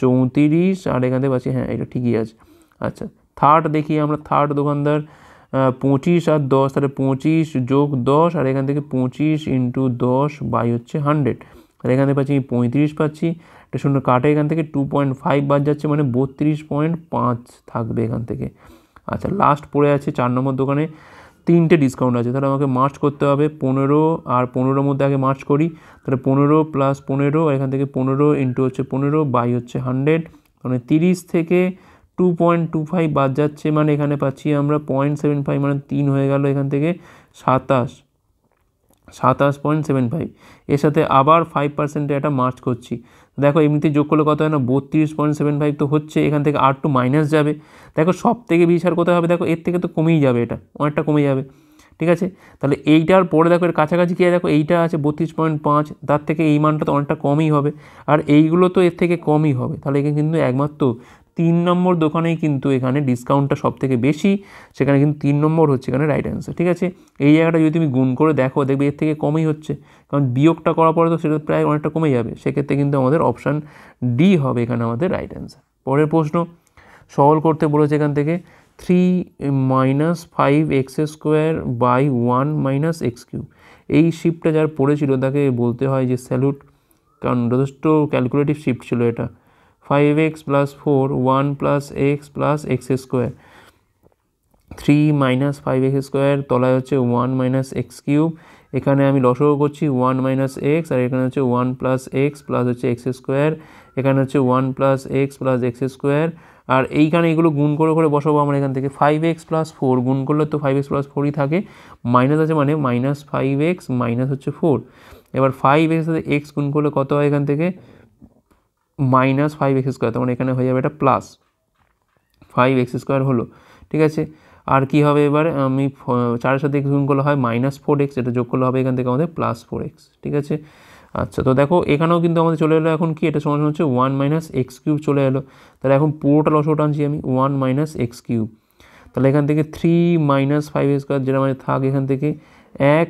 34 আর এখান থেকে পাচ্ছি, হ্যাঁ এটা ঠিকই আছে। আচ্ছা থার্ড দেখি আমরা, থার্ড দোকানদার 25 আর 10, তাহলে 25 যোগ 10, আর এখান থেকে 25 ইন্টু 10 বাই হচ্ছে 100, আর এখান থেকে পাচ্ছি 35 পাচ্ছি, এটা শূন্য কাটে এখান থেকে 2.5 বাদ যাচ্ছে, মানে 32.5 থাকবে এখান থেকে। আচ্ছা লাস্ট পড়ে আছে 4 নম্বর দোকানে 3টে ডিসকাউন্ট আছে, তাহলে আমাকে মার্চ করতে হবে 15 আর 15-র মধ্যে আগে মার্চ করি, তাহলে 15 + 15, এখান থেকে 15 ইন্টু হচ্ছে 15 বাই হচ্ছে 100, মানে 30 থেকে 2.25 বাদ যাচ্ছে, মানে এখানে পাচ্ছি আমরা 0.75, মানে 3 হয়ে গেল, এখান থেকে 27.75, এর সাথে আবার 5% এটা মার্চ করছি। দেখো এমনিতে যোগ করলে কত হয় না 32.75 তো হচ্ছে, এখান থেকে আর টু মাইনাস যাবে। দেখো সব থেকে বেশি আর কোথায় হবে, দেখো এর থেকে তো কমেই যাবে, এটা অনেকটা কমে যাবে, ঠিক আছে। তাহলে এইটার পরে দেখো এর কাছাকাছি কী দেখো এইটা আছে 32.5, তার থেকে এই মানটা তো অনেকটা কমই হবে, আর এইগুলো তো এর থেকে কমই হবে। তাহলে এখানে কিন্তু একমাত্র 3 নম্বর দোকানেই কিন্তু এখানে ডিসকাউন্টটা সব থেকে বেশি, সেখানে কিন্তু 3 নম্বর হচ্ছে এখানে রাইট অ্যান্সার, ঠিক আছে। এই জায়গাটা যদি তুমি গুণ করে দেখো দেখবে এর থেকে কমই হচ্ছে, কারণ বিয়োগটা করার পরে তো সেটা প্রায় অনেকটা কমে যাবে, সেক্ষেত্রে কিন্তু আমাদের অপশান ডি হবে এখানে আমাদের রাইট অ্যান্সার। পরের প্রশ্ন সলভ করতে বলেছে এখান থেকে 3 - 5x² বাই 1 - x³। এই শিফটটা যার পড়েছিল তাকে বলতে হয় যে স্যালুট, কারণ যথেষ্ট ক্যালকুলেটিভ শিফট ছিল এটা। 5x + 4, 1 + x + x², 3 - 5x², তলায় হচ্ছে 1 - x³, এখানে আমি লসাগু করছি 1 - x, আর এখানে হচ্ছে 1 + x প্লাস হচ্ছে x², এখানে হচ্ছে 1 + x + x², আর এইখানে এগুলো গুণ করে করে বসাবো আমরা এখান থেকে। 5x + 4 গুণ করলে তো 5x + 4ই থাকে, মাইনাস আছে মানে -5x মাইনাস হচ্ছে 4, এবার 5x সাথে x গুণ করলে কত হয় এখান থেকে -5x², তখন এখানে হয়ে যাবে এটা প্লাস 5x² হলো, ঠিক আছে। আর কি হবে এবার, আমি 4-এর সাথে x গুণ করলে হয় -4x, এটা যোগ করলে হবে এখান থেকে আমাদের +4x, ঠিক আছে। আচ্ছা তো দেখো এখানেও কিন্তু আমাদের চলে এলো এখন কি, এটা সমান হচ্ছে 1 - x³ চলে এলো। তাহলে এখন পুরোটা লসাগু টানছি আমি 1 - x³, তাহলে এখান থেকে 3 - 5x², যেটা মানে থাক এখান থেকে 1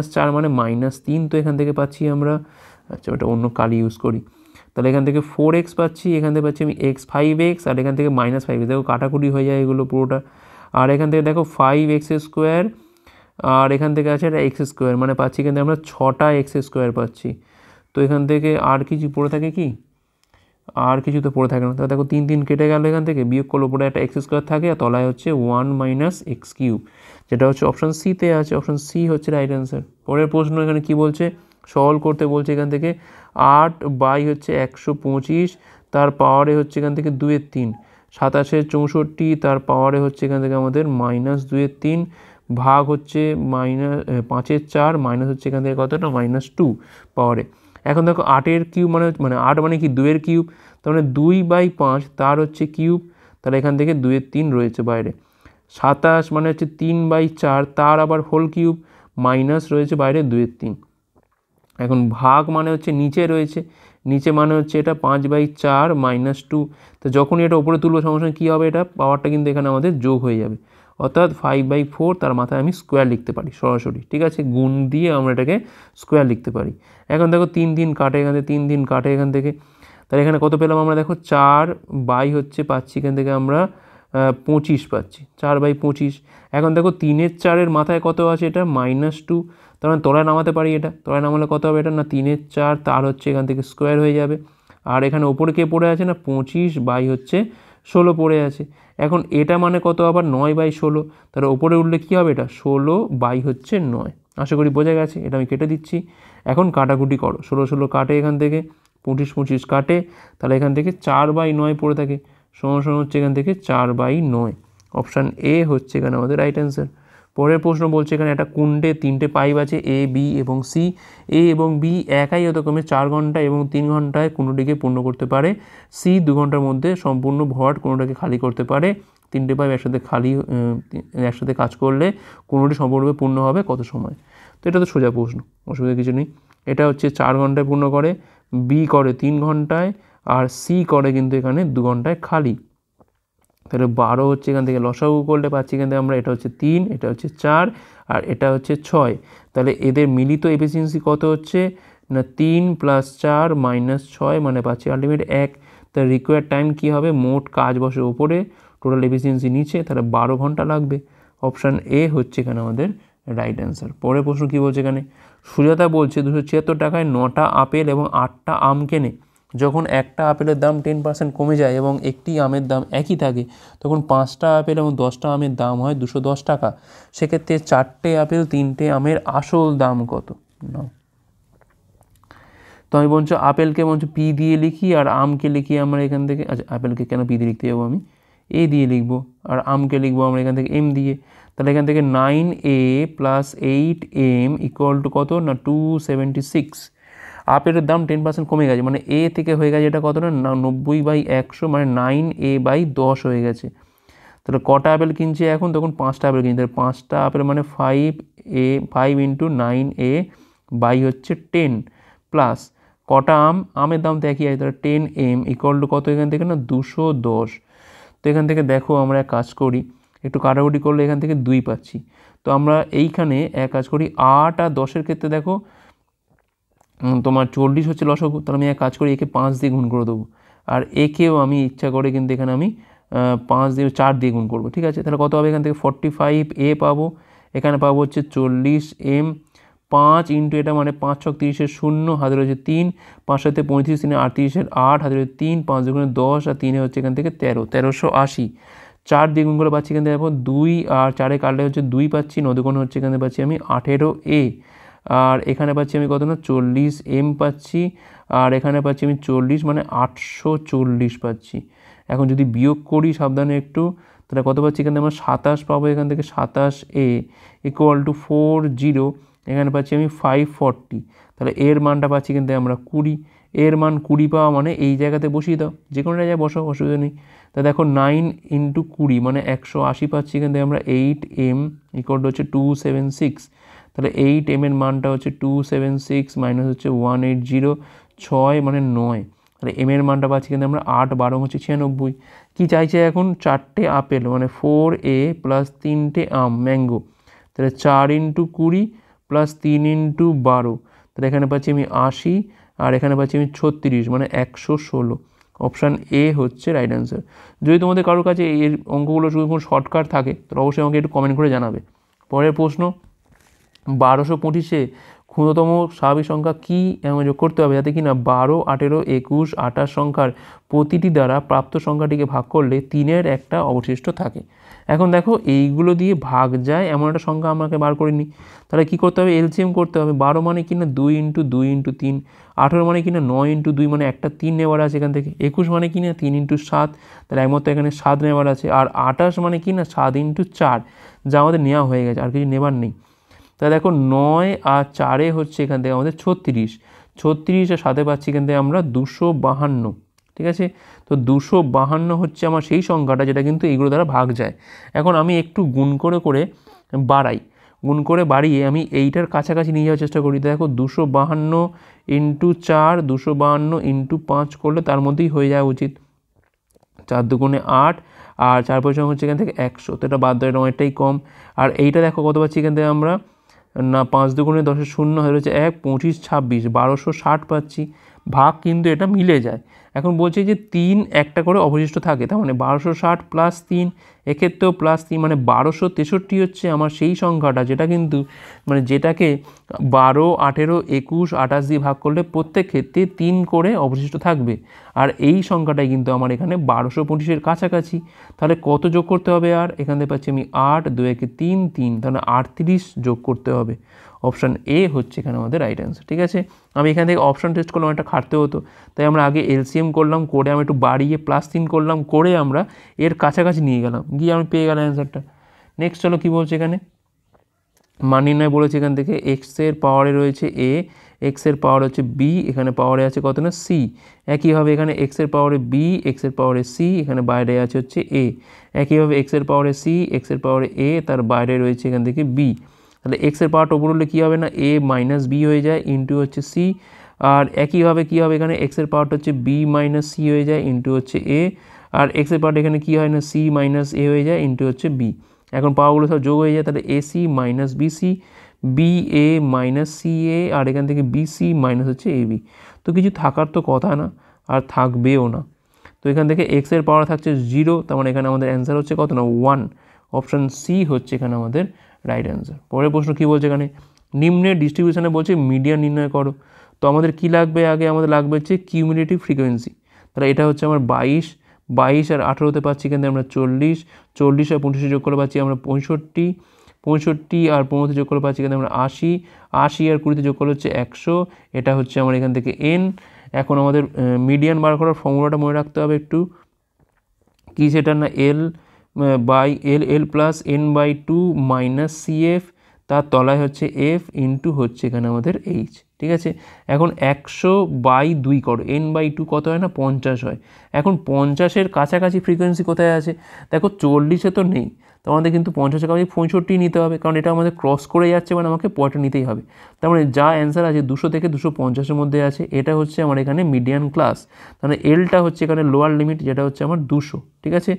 - 4 মানে -3, তো এখান থেকে পাচ্ছি আমরা, আচ্ছা ওটা অন্য কালি ইউজ করি, তাহলে এখান থেকে 4x পাচ্ছি, এখান থেকে পাচ্ছি আমি 5x, আর এখান থেকে -5x, দেখো কাটাকুটি হয়ে যায় এগুলো পুরোটা, আর এখান থেকে দেখো 5x², আর এখান থেকে আছে এটা x², মানে পাচ্ছি কিন্তু আমরা 6টা x² পাচ্ছি। তো এখান থেকে আর কিছু পড়ে থাকে কি, আর কিছু তো পড়ে থাকে না, তাহলে দেখো 3 3 কেটে গেল, এখান থেকে বিয়োগ করলে পরে একটা x² থাকে, আর তলায় হচ্ছে 1 - x³, যেটা হচ্ছে অপশান সিতে আছে, অপশান সি হচ্ছে রাইট অ্যান্সার। পরের প্রশ্ন এখানে কি বলছে, সলভ করতে বলছে এখান থেকে 8 বাই হচ্ছে 125, তার পাওয়ারে হচ্ছে এখান থেকে 2/3, 27 64 তার পাওয়ারে হচ্ছে এখান থেকে আমাদের -2/3 ভাগ হচ্ছে -5/4 মাইনাস হচ্ছে এখান থেকে কতটা -2 পাওয়ারে। এখন দেখো 8-এর কিউব মানে 8 মানে কি 2-এর কিউব, তার মানে 2/5 তার হচ্ছে কিউব, তাহলে এখান থেকে 2/3 রয়েছে বাইরে। 27 মানে হচ্ছে 3/4 তার আবার হোল কিউব মাইনাস রয়েছে বাইরে 2/3। এখন ভাগ মানে হচ্ছে নিচে রয়েছে, নিচে মানে হচ্ছে এটা 5/4 -2, তো যখনই এটা উপরে তুলবো সঙ্গে সঙ্গে কী হবে, এটা পাওয়ারটা কিন্তু এখানে আমাদের যোগ হয়ে যাবে, অর্থাৎ 5/4 তার মাথায় আমি স্কোয়ার লিখতে পারি সরাসরি, ঠিক আছে, গুণ দিয়ে আমরা এটাকে স্কোয়ার লিখতে পারি। এখন দেখো 3 কাটে এখান থেকে, 3 কাটে এখান থেকে, তাহলে এখানে কত পেলাম আমরা, দেখো 4 হচ্ছে পাচ্ছি এখান থেকে আমরা 25 পাচ্ছি, 4/25। এখন দেখো 3-এর 4-এর মাথায় কত আছে, এটা -2, তার মানে তলায় নামাতে পারি, এটা তলায় নামালে কত হবে, এটা না 3-এর 4 তার হচ্ছে এখান থেকে স্কোয়ার হয়ে যাবে। আর এখানে ওপরে কে পড়ে আছে না 25/16 পড়ে আছে। এখন এটা মানে কত আবার 9/16, তাহলে ওপরে উঠলে কী হবে, এটা 16/9। আশা করি বোঝা গেছে, এটা আমি কেটে দিচ্ছি। এখন কাটাকুটি করো, 16 কাটে এখান থেকে, 25 কাটে, তাহলে এখান থেকে 4/9 পড়ে থাকে, সমান হচ্ছে এখান থেকে 4/9। অপশান এ হচ্ছে এখানে আমাদের রাইট অ্যান্সার। পরের প্রশ্ন বলছে এখানে একটা কুণ্ডে 3টে পাইপ আছে এ, বি এবং সি। এ এবং বি একই যথাক্রমে 4 ঘন্টা এবং 3 ঘন্টায় কোনোটিকে পূর্ণ করতে পারে, সি 2 ঘন্টার মধ্যে সম্পূর্ণ ভরাট কোনোটাকে খালি করতে পারে। 3টে পাইপ একসাথে কাজ করলে কোনোটি সম্পূর্ণরূপে পূর্ণ হবে কত সময়? তো এটা তো সোজা প্রশ্ন, অসুবিধা কিছু নেই। এটা হচ্ছে 4 ঘন্টায় পূর্ণ করে, বি করে 3 ঘন্টায়, আর সি করে কিন্তু এখানে 2 ঘন্টায় খালি। তাহলে 12 হচ্ছে এখান থেকে লসাগু করলে পাচ্ছি এখান থেকে আমরা, এটা হচ্ছে 3, এটা হচ্ছে 4, আর এটা হচ্ছে 6। তাহলে এদের মিলিত এফিসিয়েন্সি কত হচ্ছে না 3 + 4 - 6 মানে পাচ্ছি আলটিমেট 1। তার রিকোয়ার্ড টাইম কী হবে, মোট কাজ বসে ওপরে, টোটাল এফিসিয়েন্সি নিচে, তাহলে 12 ঘন্টা লাগবে। অপশান এ হচ্ছে এখানে আমাদের রাইট অ্যান্সার। পরের প্রশ্ন কী বলছে এখানে, সুজাতা বলছে 276 টাকায় 9টা আপেল এবং 8টা আম কেনে। যখন একটা আপেলের দাম 10% কমে যায় এবং একটি আমের দাম একই থাকে, তখন 5টা আপেল এবং 10টা আমের দাম হয় 210 টাকা। সেক্ষেত্রে 4টে আপেল 3টে আমের আসল দাম কত? না, তো আমি বলছি আপেলকে পি দিয়ে লিখি আর আমকে লিখি আমরা এখান থেকে, আচ্ছা আপেলকে কেন পি দিয়ে লিখতে যাবো, আমি এ দিয়ে লিখবো, আর আমকে লিখবো আমরা এখান থেকে এম দিয়ে। তাহলে এখান থেকে 9A + 8M = কত না 276। আপেলের দাম 10% কমে গেছে, মানে এ থেকে হয়ে গেছে এটা কত না 90/100, মানে 9A/10 হয়ে গেছে। তাহলে কটা আপেল কিনছে এখন, তখন 5টা আপেল কিনছে, তাহলে 5টা আপেল মানে 5 × 9A হচ্ছে 10 প্লাস কটা আমের দাম তো একই আছে, তাহলে 10M = কত এখান থেকে না 210। তো এখান থেকে দেখো আমরা এক কাজ করি, একটু কাটাকুটি করলে এখান থেকে 2 পাচ্ছি। তো আমরা এইখানে এক কাজ করি, 8 আর 10-এর ক্ষেত্রে দেখো তোমার 40 হচ্ছে লসাগু, তাহলে আমি এক কাজ করি একে 5 দিয়ে গুণ করে দেবো, আর একেও আমি ইচ্ছা করে কিন্তু এখানে আমি 4 দিয়ে গুণ করবো, ঠিক আছে। তাহলে কত হবে, এখান থেকে 45A পাবো, এখানে পাবো হচ্ছে 40M, 5 × এটা মানে 5 × 6 = 30, 0 হাতে রয়েছে 3, 5 × 7 = 35, 3 × 8 = 30, 8 হাতে রয়েছে 3, 5 × 2 = 10, আর 3 হচ্ছে এখান থেকে 13, 1380। 4 দিয়ে গুণ করে পাচ্ছি এখান থেকে 2, আর 4-এ কাটলে হচ্ছে 2 পাচ্ছি, 9 × হচ্ছে এখানে পাচ্ছি আমি 18A, আর এখানে পাচ্ছি আমি কত না 40M পাচ্ছি, আর এখানে পাচ্ছি আমি 40 মানে 840 পাচ্ছি। এখন যদি বিয়োগ করি সাবধানে একটু, তাহলে কত পাচ্ছি এখানে আমরা 27 পাবো, এখান থেকে 27A = 40, এখানে পাচ্ছি আমি 540, তাহলে এর মানটা পাচ্ছি কিন্তু আমরা 20। এর মান 20 পাওয়া মানে এই জায়গাতে বসিয়ে দাও, যে কোনো জায়গায় বসাও, অসুবিধা নেই। তা দেখো 9 × 20 মানে 180 পাচ্ছি, এখান থেকে আমরা 8M = হচ্ছে 276, তাহলে 8M এর মানটা হচ্ছে 276 মাইনাস হচ্ছে 180, 6 মানে 9, তাহলে এম এর মানটা পাচ্ছি কিন্তু আমরা 8 12 হচ্ছে 96। কী চাইছে এখন, 4টে আপেল মানে 4A + 3টে আম ম্যাঙ্গো, তাহলে 4 × 20 + 3 × 12, তাহলে এখানে পাচ্ছি আমি 80, আর এখানে পাচ্ছি আমি 36 মানে 116। অপশান এ হচ্ছে রাইট অ্যান্সার। যদি তোমাদের কারোর কাছে এর অঙ্কগুলো যদি কোনো শর্টকাট থাকে তাহলে অবশ্যই আমাকে একটু কমেন্ট করে জানাবে। পরের প্রশ্ন, 1225-এ ক্ষুদ্রতম স্বাভাবিক সংখ্যা কী এমন যোগ করতে হবে যাতে কিনা 12, 18, 21, 28 সংখ্যার প্রতিটি দ্বারা প্রাপ্ত সংখ্যাটিকে ভাগ করলে 3-এর একটা অবশিষ্ট থাকে। এখন দেখো এইগুলো দিয়ে ভাগ যায় এমন একটা সংখ্যা আমাকে বার করে নিই। তাহলে কী করতে হবে, এলসিএম করতে হবে। 12 মানে কি না 2 × 2 × 3, 18 মানে কি না 9 × 2 মানে একটা 3 নেওয়ার আছে এখান থেকে, 21 মানে কি না 3 × 7, তাহলে একমাত্র এখানে 7 নেওয়ার আছে, আর 28 মানে কি না 7 × 4, যা আমাদের নেওয়া হয়ে গেছে, আর কিছু নেবার নেই। তাহলে দেখো 9 আর 4 হচ্ছে এখান থেকে আমাদের 36, 36 আর 7 পাচ্ছি এখান থেকে আমরা 252, ঠিক আছে। তো 252 হচ্ছে আমার সেই সংখ্যাটা যেটা কিন্তু এইগুলো দ্বারা ভাগ যায়। এখন আমি একটু গুণ করে করে বাড়াই, গুণ করে বাড়িয়ে আমি এইটার কাছাকাছি নিয়ে যাওয়ার চেষ্টা করি। দেখো 252 × 4, 252 × 5 করলে তার মধ্যেই হয়ে যাওয়া উচিত, 4 দুগুণে 8, আর 4 পয়সা হচ্ছে এখান থেকে 100, তো এটা বাদ দেওয়া অনেকটাই কম। আর এইটা দেখো কত পাচ্ছি এখান থেকে আমরা, না 5 দুগুণে 10 শূন্য হয়ে রয়েছে 1, 25 26, 1260 পাচ্ছি। ভাগ কিন্তু এটা মিলে যায়। এখন বলছে যে 3 একটা করে অবশিষ্ট থাকে, তার মানে 1260 + 3, এক্ষেত্রেও +3 মানে 1263 হচ্ছে আমার সেই সংখ্যাটা যেটা কিন্তু মানে যেটাকে 12, 18, 21, 28 দিয়ে ভাগ করলে প্রত্যেক ক্ষেত্রে 3 করে অবশিষ্ট থাকবে। আর এই সংখ্যাটাই কিন্তু আমার এখানে 1225-এর কাছাকাছি। তাহলে কত যোগ করতে হবে, আর এখান থেকে পাচ্ছি আমি 8, 2 × 3, 3, তাহলে 38 যোগ করতে হবে। অপশান এ হচ্ছে এখানে আমাদের রাইট অ্যান্সার, ঠিক আছে। আমি এখান থেকে অপশান টেস্ট করলাম, একটা খাটতে হতো, তাই আমরা আগে এলসিএম করলাম, করে আমি একটু বাড়িয়ে +3 করলাম, করে আমরা এর কাছাকাছি নিয়ে গেলাম, গিয়ে আমি পেয়ে গেলাম অ্যান্সারটা। নেক্সট চলো কী বলছে এখানে, মান নির্ণয় বলেছে এখান থেকে। এক্সের পাওয়ারে রয়েছে এ, এক্সের পাওয়ার হচ্ছে বি, এখানে পাওয়ারে আছে কত না সি। একইভাবে এখানে এক্সের পাওয়ারে বি, এক্সের পাওয়ারে সি, এখানে বাইরে আছে হচ্ছে এ। একইভাবে এক্সের পাওয়ারে সি, এক্সের পাওয়ারে এ, তার বাইরে রয়েছে এখান থেকে বি। তাহলে এক্সের পাওয়ারটা ওপর উঠলে কী হবে না এ - বি হয়ে যায়, ইন্টু হচ্ছে সি। আর একইভাবে কী হবে এখানে এক্সের পাওয়ারটা হচ্ছে বি - সি হয়ে যায়, ইন্টু হচ্ছে এ। আর এক্সের পাওয়ারটা এখানে কী হয় না সি - এ হয়ে যায়, ইন্টু হচ্ছে বি। এখন পাওয়ারগুলো সব যোগ হয়ে যায়, তাহলে এসি - বিসি, বিএ - সিএ, আর এখান থেকে বিসি - হচ্ছে এবি। তো কিছু থাকার তো কথা না, আর থাকবেও না। তো এখান থেকে এক্সের পাওয়ার থাকছে 0, তার মানে এখানে আমাদের অ্যান্সার হচ্ছে কত না 1। অপশান সি হচ্ছে এখানে আমাদের রাইট অ্যান্সার। পরের প্রশ্ন কী বলছে এখানে, নিম্নের ডিস্ট্রিবিউশনে বলছে মিডিয়ান নির্ণয় করো। তো আমাদের কি লাগবে, আগে আমাদের লাগবে হচ্ছে কিউমুলেটিভ ফ্রিকোয়েন্সি। তাহলে এটা হচ্ছে আমার 22, 22 আর 18তে পাচ্ছি কিন্তু আমরা 40, 40 আর 25 যোগ করে পাচ্ছি আমরা 65, 65 আর 15 যোগ করে পাচ্ছি কিন্তু আমরা 80, 80 আর 20 যোগ করলে হচ্ছে 100। এটা হচ্ছে আমার এখান থেকে এন। এখন আমাদের মিডিয়ান বার করার ফর্মুলাটা মনে রাখতে হবে একটু, কি সেটা না L by L plus n/2 - CF, তার তলায় হচ্ছে এফ, ইন্টু হচ্ছে এখানে আমাদের এইচ, ঠিক আছে। এখন 100/2 করো, n/2 কত হয় না 50 হয়। এখন 50-এর কাছাকাছি ফ্রিকোয়েন্সি কোথায় আছে, দেখো 40-এ তো নেই, তো আমাদের কিন্তু 50-এর কাছাকাছি 65 নিতে হবে, কারণ এটা আমাদের ক্রস করে যাচ্ছে, মানে আমাকে পয়েন্টটা নিতেই হবে। তার মানে যা অ্যান্সার আছে 200 থেকে 250-এর মধ্যে আছে, এটা হচ্ছে আমার এখানে মিডিয়ান ক্লাস। তাহলে এলটা হচ্ছে এখানে লোয়ার লিমিট, যেটা হচ্ছে আমার 200, ঠিক আছে।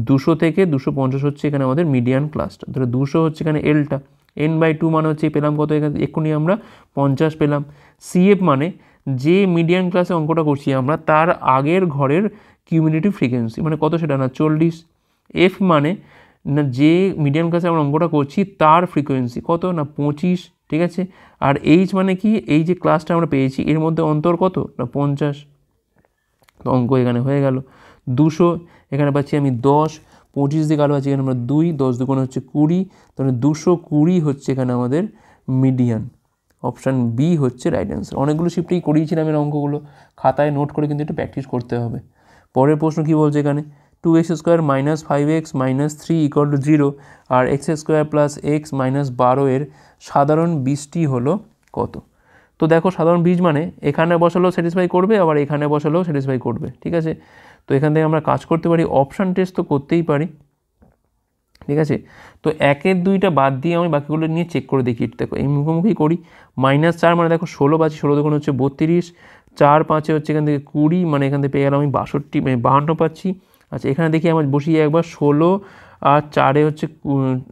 200 থেকে 250 হচ্ছে এখানে আমাদের মিডিয়ান ক্লাসটা, তাহলে 200 হচ্ছে এখানে এলটা। n/2 মানে হচ্ছে পেলাম কত, এখানে এক্ষুনি আমরা 50 পেলাম। CF মানে যে মিডিয়ান ক্লাসে অঙ্কটা করছি আমরা তার আগের ঘরের কিউমুলেটিভ ফ্রিকোয়েন্সি, মানে কত সেটা না 40। এফ মানে না যে মিডিয়ান ক্লাসে আমরা অঙ্কটা করছি তার ফ্রিকোয়েন্সি কত না 25, ঠিক আছে। আর এইচ মানে কি, এই যে ক্লাসটা আমরা পেয়েছি এর মধ্যে অন্তর কত না 50। তো অঙ্ক এখানে হয়ে গেল 200, এখানে পাচ্ছি আমি 10, 25 দিয়ে কালো আছে এখানে আমরা 2, 10 দুগুণ হচ্ছে 20, তাহলে 220 হচ্ছে এখানে আমাদের মিডিয়ান। অপশান বি হচ্ছে রাইট অ্যান্সার। অনেকগুলো শিফটেই করিয়েছিলাম এর অঙ্কগুলো, খাতায় নোট করে কিন্তু একটু প্র্যাকটিস করতে হবে। পরের প্রশ্ন কী বলছে এখানে, 2x² - 5x - 3 = 0 আর x² + x - 12 এর সাধারণ বীজটি হলো কত। তো দেখো সাধারণ বীজ মানে এখানে বসালেও স্যাটিসফাই করবে, আবার এখানে বসালেও স্যাটিসফাই করবে, ঠিক আছে। তো এখান থেকে আমরা কাজ করতে পারি, অপশান টেস্ট তো করতেই পারি, ঠিক আছে। তো 1-এর 2টা বাদ দিয়ে আমি বাকিগুলো নিয়ে চেক করে দেখি। দেখো এই মুখোমুখি করি, -4 মানে দেখো 16 পাচ্ছি, 16 দুগুণ হচ্ছে 32, 4 5-এ হচ্ছে এখান থেকে 20, মানে এখান থেকে পেয়ে গেলাম আমি 52 পাচ্ছি। আচ্ছা এখানে দেখি আমার বসিয়ে একবার 16 আর 4-এ হচ্ছে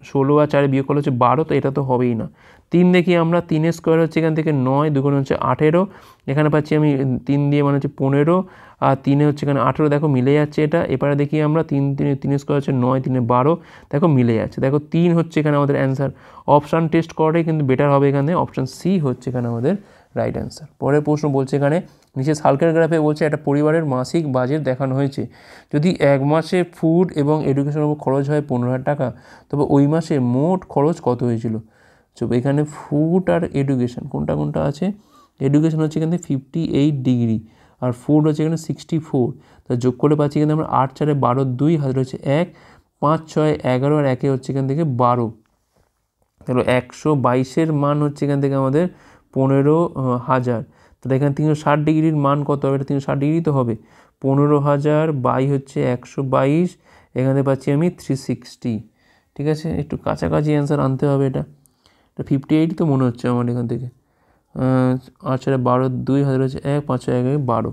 16 আর 4-এ বিয়োগ করলে হচ্ছে 12, তো এটা তো হবেই না। 3 দেখি আমরা, 3-এর স্কোয়ার হচ্ছে এখান থেকে 9, দুগুণ হচ্ছে 18, এখানে পাচ্ছি আমি 3 দিয়ে মানে হচ্ছে 15, আর 3-এ হচ্ছে এখানে 18, দেখো মিলে যাচ্ছে এটা। এবারে দেখি আমরা 3-3 স্কোয়ার হচ্ছে 9, 3-এ 12, দেখো মিলে যাচ্ছে, দেখো 3 হচ্ছে এখানে আমাদের অ্যান্সার। অপশান টেস্ট করাটাই কিন্তু বেটার হবে এখানে, অপশান সি হচ্ছে এখানে আমাদের রাইট অ্যান্সার। পরের প্রশ্ন বলছে এখানে নিচে সার্কেল গ্রাফে বলছে একটা পরিবারের মাসিক বাজেট দেখানো হয়েছে। যদি এক মাসে ফুড এবং এডুকেশনের উপর খরচ হয় 15,000 টাকা, তবে ওই মাসে মোট খরচ কত হয়েছিল? তো এখানে ফুড আর এডুকেশন কোনটা কোনটা আছে? এডুকেশন হচ্ছে এখানে 58 ডিগ্রি আর ফুড হচ্ছে এখানে 64। তা যোগ করে পাচ্ছি এখানে আমরা 8 4 12 2 হাজার হচ্ছে 1, 5 6 11 আর 1 হচ্ছে এখান থেকে 12। তাহলে 122-এর মান হচ্ছে এখান থেকে আমাদের 15,000। তাহলে এখানে 360 ডিগ্রির মান কত হবে? এটা 360 ডিগ্রি তো হবে। 15,000 বাই হচ্ছে 122, এখানে পাচ্ছি আমি 360। ঠিক আছে, একটু কাছাকাছি অ্যান্সার আনতে হবে। এটা 58 তো মনে হচ্ছে আমার এখান থেকে। 8 4 12 2 হাজার হচ্ছে 1, 5 6 1 12।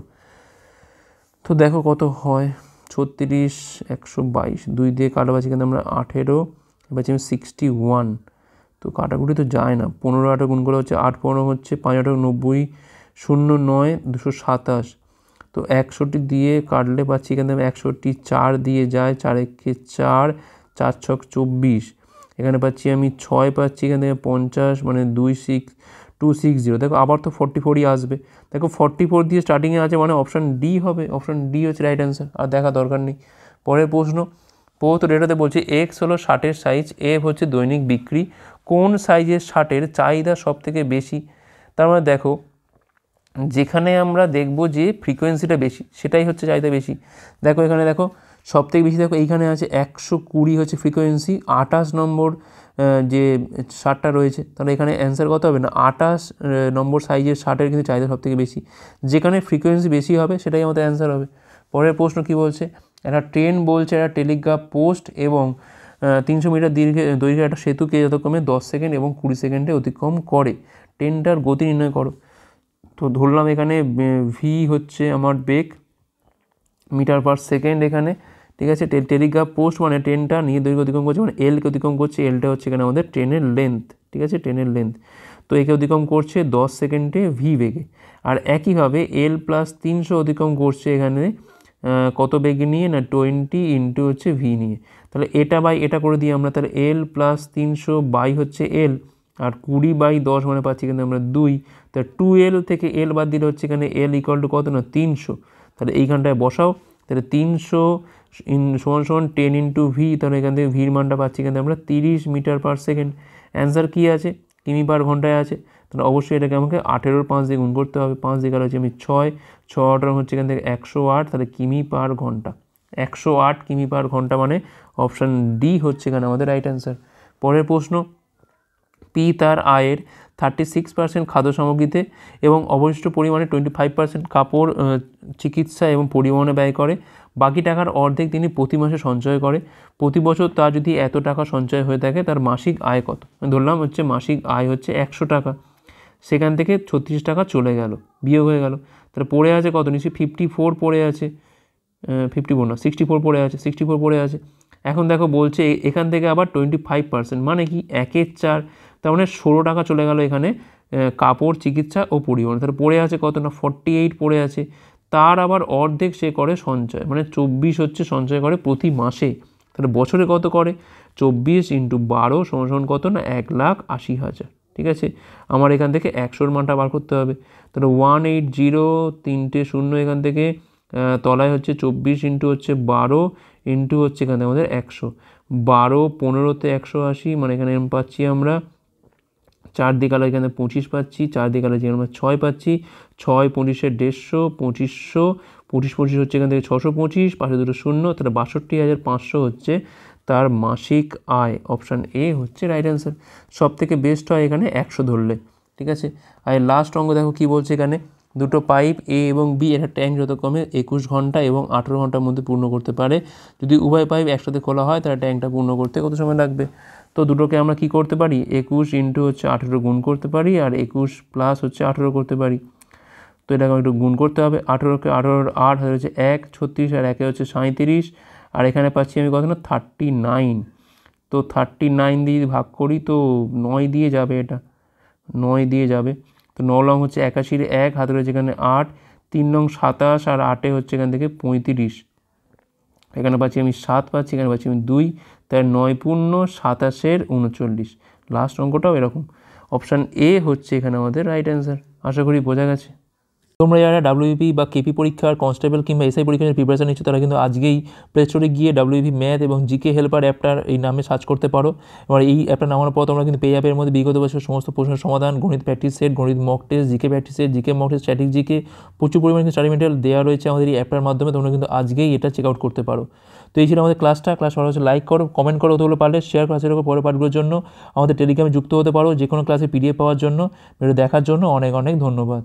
তো দেখো কত হয়। 36 122 2 দিয়ে কাটাবাছি এখানে আমরা 18 পাচ্ছি আমি 61। তো কাটাকুটি তো যায় না। 15 8 গুণ করে হচ্ছে 8 15 হচ্ছে 5 8 90 0 9 227। তো 61 দিয়ে কাটলে পাচ্ছি এখান থেকে 61 4 দিয়ে যায়, 4 1 4 4 6 24। এখানে পাচ্ছি আমি 6 পাচ্ছি এখান থেকে 50 মানে 260। দেখো আবার তো 44ই আসবে। দেখো 44 দিয়ে স্টার্টিংয়ে আছে মানে অপশান ডি হবে। অপশান ডি হচ্ছে রাইট অ্যান্সার, আর দেখা দরকার নেই। পরের প্রশ্ন প্রদত্ত ডেটাতে বলছে এক্স হলো শার্টের সাইজ, এফ হচ্ছে দৈনিক বিক্রি, কোন সাইজের শার্টের চাহিদা সব থেকে বেশি? তার মানে দেখো যেখানে আমরা দেখব যে ফ্রিকোয়েন্সিটা বেশি সেটাই হচ্ছে চাহিদা বেশি। দেখো এখানে দেখো সব থেকে বেশি, দেখো এইখানে আছে 120 হচ্ছে ফ্রিকোয়েন্সি, 28 নম্বর যে শার্টটা রয়েছে। তাহলে এখানে অ্যান্সার কত হবে না 28 নম্বর সাইজের শার্টের কিন্তু চাহিদা সব থেকে বেশি। যেখানে ফ্রিকোয়েন্সি বেশি হবে সেটাই আমাদের অ্যান্সার হবে। পরের প্রশ্ন কি বলছে? একটা ট্রেন বলছে একটা টেলিগ্রাফ পোস্ট এবং 300 মিটার দৈর্ঘ্যের একটা সেতুকে যথাক্রমে 10 সেকেন্ড এবং 20 সেকেন্ডে অতিক্রম করে। ট্রেনটার গতি নির্ণয় করো। তো ধরলাম এখানে ভি হচ্ছে আমার বেগ মিটার পার সেকেন্ড এখানে। ঠিক আছে, টেলিগ্রাফ পোস্ট মানে ট্রেনটা নিয়ে দৈর্ঘ্য অতিক্রম করছে মানে এলকে অতিক্রম করছে। এলটা হচ্ছে এখানে আমাদের ট্রেনের লেন্থ। ঠিক আছে, ট্রেনের লেন্থ। তো একে অতিক্রম করছে 10 সেকেন্ডে ভি বেগে। আর একইভাবে এল প্লাস 300 অতিক্রম করছে এখানে কত বেগ নিয়ে না 20 ইন্টু হচ্ছে ভি নিয়ে। তাহলে এটা বাই এটা করে দিই আমরা। তাহলে এল প্লাস 300 বাই হচ্ছে এল, আর 20 বাই 10 মানে পাচ্ছি কিন্তু আমরা 2। তাহলে 2L থেকে এল বাদ দিলে হচ্ছে এখানে এল ইকুয়াল টু কত না 300। তাহলে এইখানটায় বসাও। তাহলে 300 সমান সমান 10 ইন্টু ভি। তাহলে এখান থেকে ভির মানটা পাচ্ছি এখান থেকে আমরা 30 মিটার পার সেকেন্ড। অ্যান্সার কী আছে? কিমি পার ঘন্টায় আছে। তাহলে অবশ্যই এটাকে আমাকে 18-র 5 দিয়ে গুণ করতে হবে। 5 দিয়ে গেলে হচ্ছে আমি 6 6 হচ্ছে এখান থেকে 108। তাহলে কিমি পার ঘন্টা 108 কিমি পার ঘন্টা মানে অপশান ডি হচ্ছে এখানে আমাদের রাইট অ্যান্সার। পরের প্রশ্ন পি তার আয়ের 36% খাদ্য সামগ্রীতে এবং অবশিষ্ট পরিমাণে 25% কাপড়, চিকিৎসা এবং পরিবহনে ব্যয় করে। বাকি টাকার অর্ধেক তিনি প্রতি মাসে সঞ্চয় করে। প্রতি বছর তার যদি এত টাকা সঞ্চয় হয়ে থাকে তার মাসিক আয় কত? ধরলাম হচ্ছে মাসিক আয় হচ্ছে 100 টাকা, সেখান থেকে 36 টাকা চলে গেল, বিয়োগ হয়ে গেল। তাহলে পড়ে আছে কত? নিশ্চয়ই 54 পড়ে আছে। 54 না 64 পড়ে আছে, 64 পড়ে আছে। এখন দেখো বলছে এখান থেকে আবার 25% মানে কি 1/4, তার মানে 16 টাকা চলে গেল এখানে কাপড়, চিকিৎসা ও পরিবহন। তাহলে পড়ে আছে কত না 48 পড়ে আছে। তার আবার অর্ধেক সে করে সঞ্চয়, মানে 24 হচ্ছে সঞ্চয় করে প্রতি মাসে। তাহলে বছরে কত করে? 24 ইন্টু 12 সমান কত না 1,80,000। ঠিক আছে, আমার এখান থেকে 100-র মানটা বার করতে হবে। তাহলে 180 তিনটে শূন্য এখান থেকে তলায় হচ্ছে 24 ইন্টু হচ্ছে 12 ইন্টু হচ্ছে এখানে আমাদের 100। 12 15-তে 180 মানে এখানে এম পাচ্ছি আমরা 4 দিয়ে গেলে এখানে 25 পাচ্ছি, 4 দিয়ে গেলে আমরা 6 পাচ্ছি। 6 25-এ 150, 2500, 25 হচ্ছে এখান থেকে 625, পাশে দুটো শূন্য, তাহলে 62,500 হচ্ছে তার মাসিক আয়। অপশান এ হচ্ছে রাইট অ্যান্সার। সব থেকে বেস্ট হয় এখানে 100 ধরলে। ঠিক আছে, আর লাস্ট অঙ্ক দেখো কী বলছে এখানে। দুটো পাইপ এ এবং বি একটা ট্যাঙ্ক যথাক্রমে 21 ঘন্টা এবং 18 ঘন্টার মধ্যে পূর্ণ করতে পারে। যদি উভয় পাইপ একসাথে খোলা হয় তাহলে ট্যাঙ্কটা পূর্ণ করতে কত সময় লাগবে? তো দুটোকে আমরা কি করতে পারি? 21 ইন্টু হচ্ছে 18 গুণ করতে পারি, আর 21 প্লাস হচ্ছে 18 করতে পারি। তো এটাকে একটু গুণ করতে হবে। 18কে 18 8 হচ্ছে 1 36, আর 1 হচ্ছে 37, আর এখানে পাচ্ছি আমি কত না 39। তো 39 দিয়ে ভাগ করি তো 9 দিয়ে যাবে, এটা 9 দিয়ে যাবে। তো 9 লং হচ্ছে 81-র 1, হাতে রয়েছে এখানে 8, 3 নং 27, আর 8-এ হচ্ছে এখান থেকে 35। এখানে পাচ্ছি আমি 7 পাচ্ছি, এখানে পাচ্ছি আমি 2, তাই 9 পূর্ণ 27-এর 39। লাস্ট অঙ্কটাও এরকম। অপশান এ হচ্ছে এখানে আমাদের রাইট অ্যান্সার। আশা করি বোঝা গেছে। তোমরা যারা ডাব্লিউপি বা কেপি পরীক্ষার কনস্টেবল কিংবা এসআই পরীক্ষার প্রিপারেশন নিচ্ছ তারা কিন্তু আজকেই প্লে স্টোরে গিয়ে ডাব্লিউপি ম্যাথ এবং জিকে হেল্পার অ্যাপটার এই নামে সার্চ করতে পারো। এবার এই অ্যাপটা নামানোর পর তোমরা কিন্তু পেয়ে যাবে এর মধ্যে বিগত বছর সমস্ত প্রশ্নের সমাধান, গণিত প্র্যাকটিস সেট, গণিত mock test, GK practice set, GK mock test, static GK, প্রচুর পরিমাণে স্টাডি মেটেরিয়াল দেওয়া রয়েছে আমাদের এই অ্যাপটার মাধ্যমে। তোমরা কিন্তু আজকেই এটা চেক আউট করতে পারো। তো এই ছিল আমাদের ক্লাস ভালো হচ্ছে লাইক করো, কমেন্ট করো, অতগুলো পারলে শেয়ার ক্লাসের উপর পরের পাঠগুলোর জন্য আমাদের টেলিগ্রামে যুক্ত হতে পারো যে কোনো ক্লাসে পিডিএফ পাওয়ার জন্য। ভিডিও দেখার জন্য অনেক অনেক ধন্যবাদ।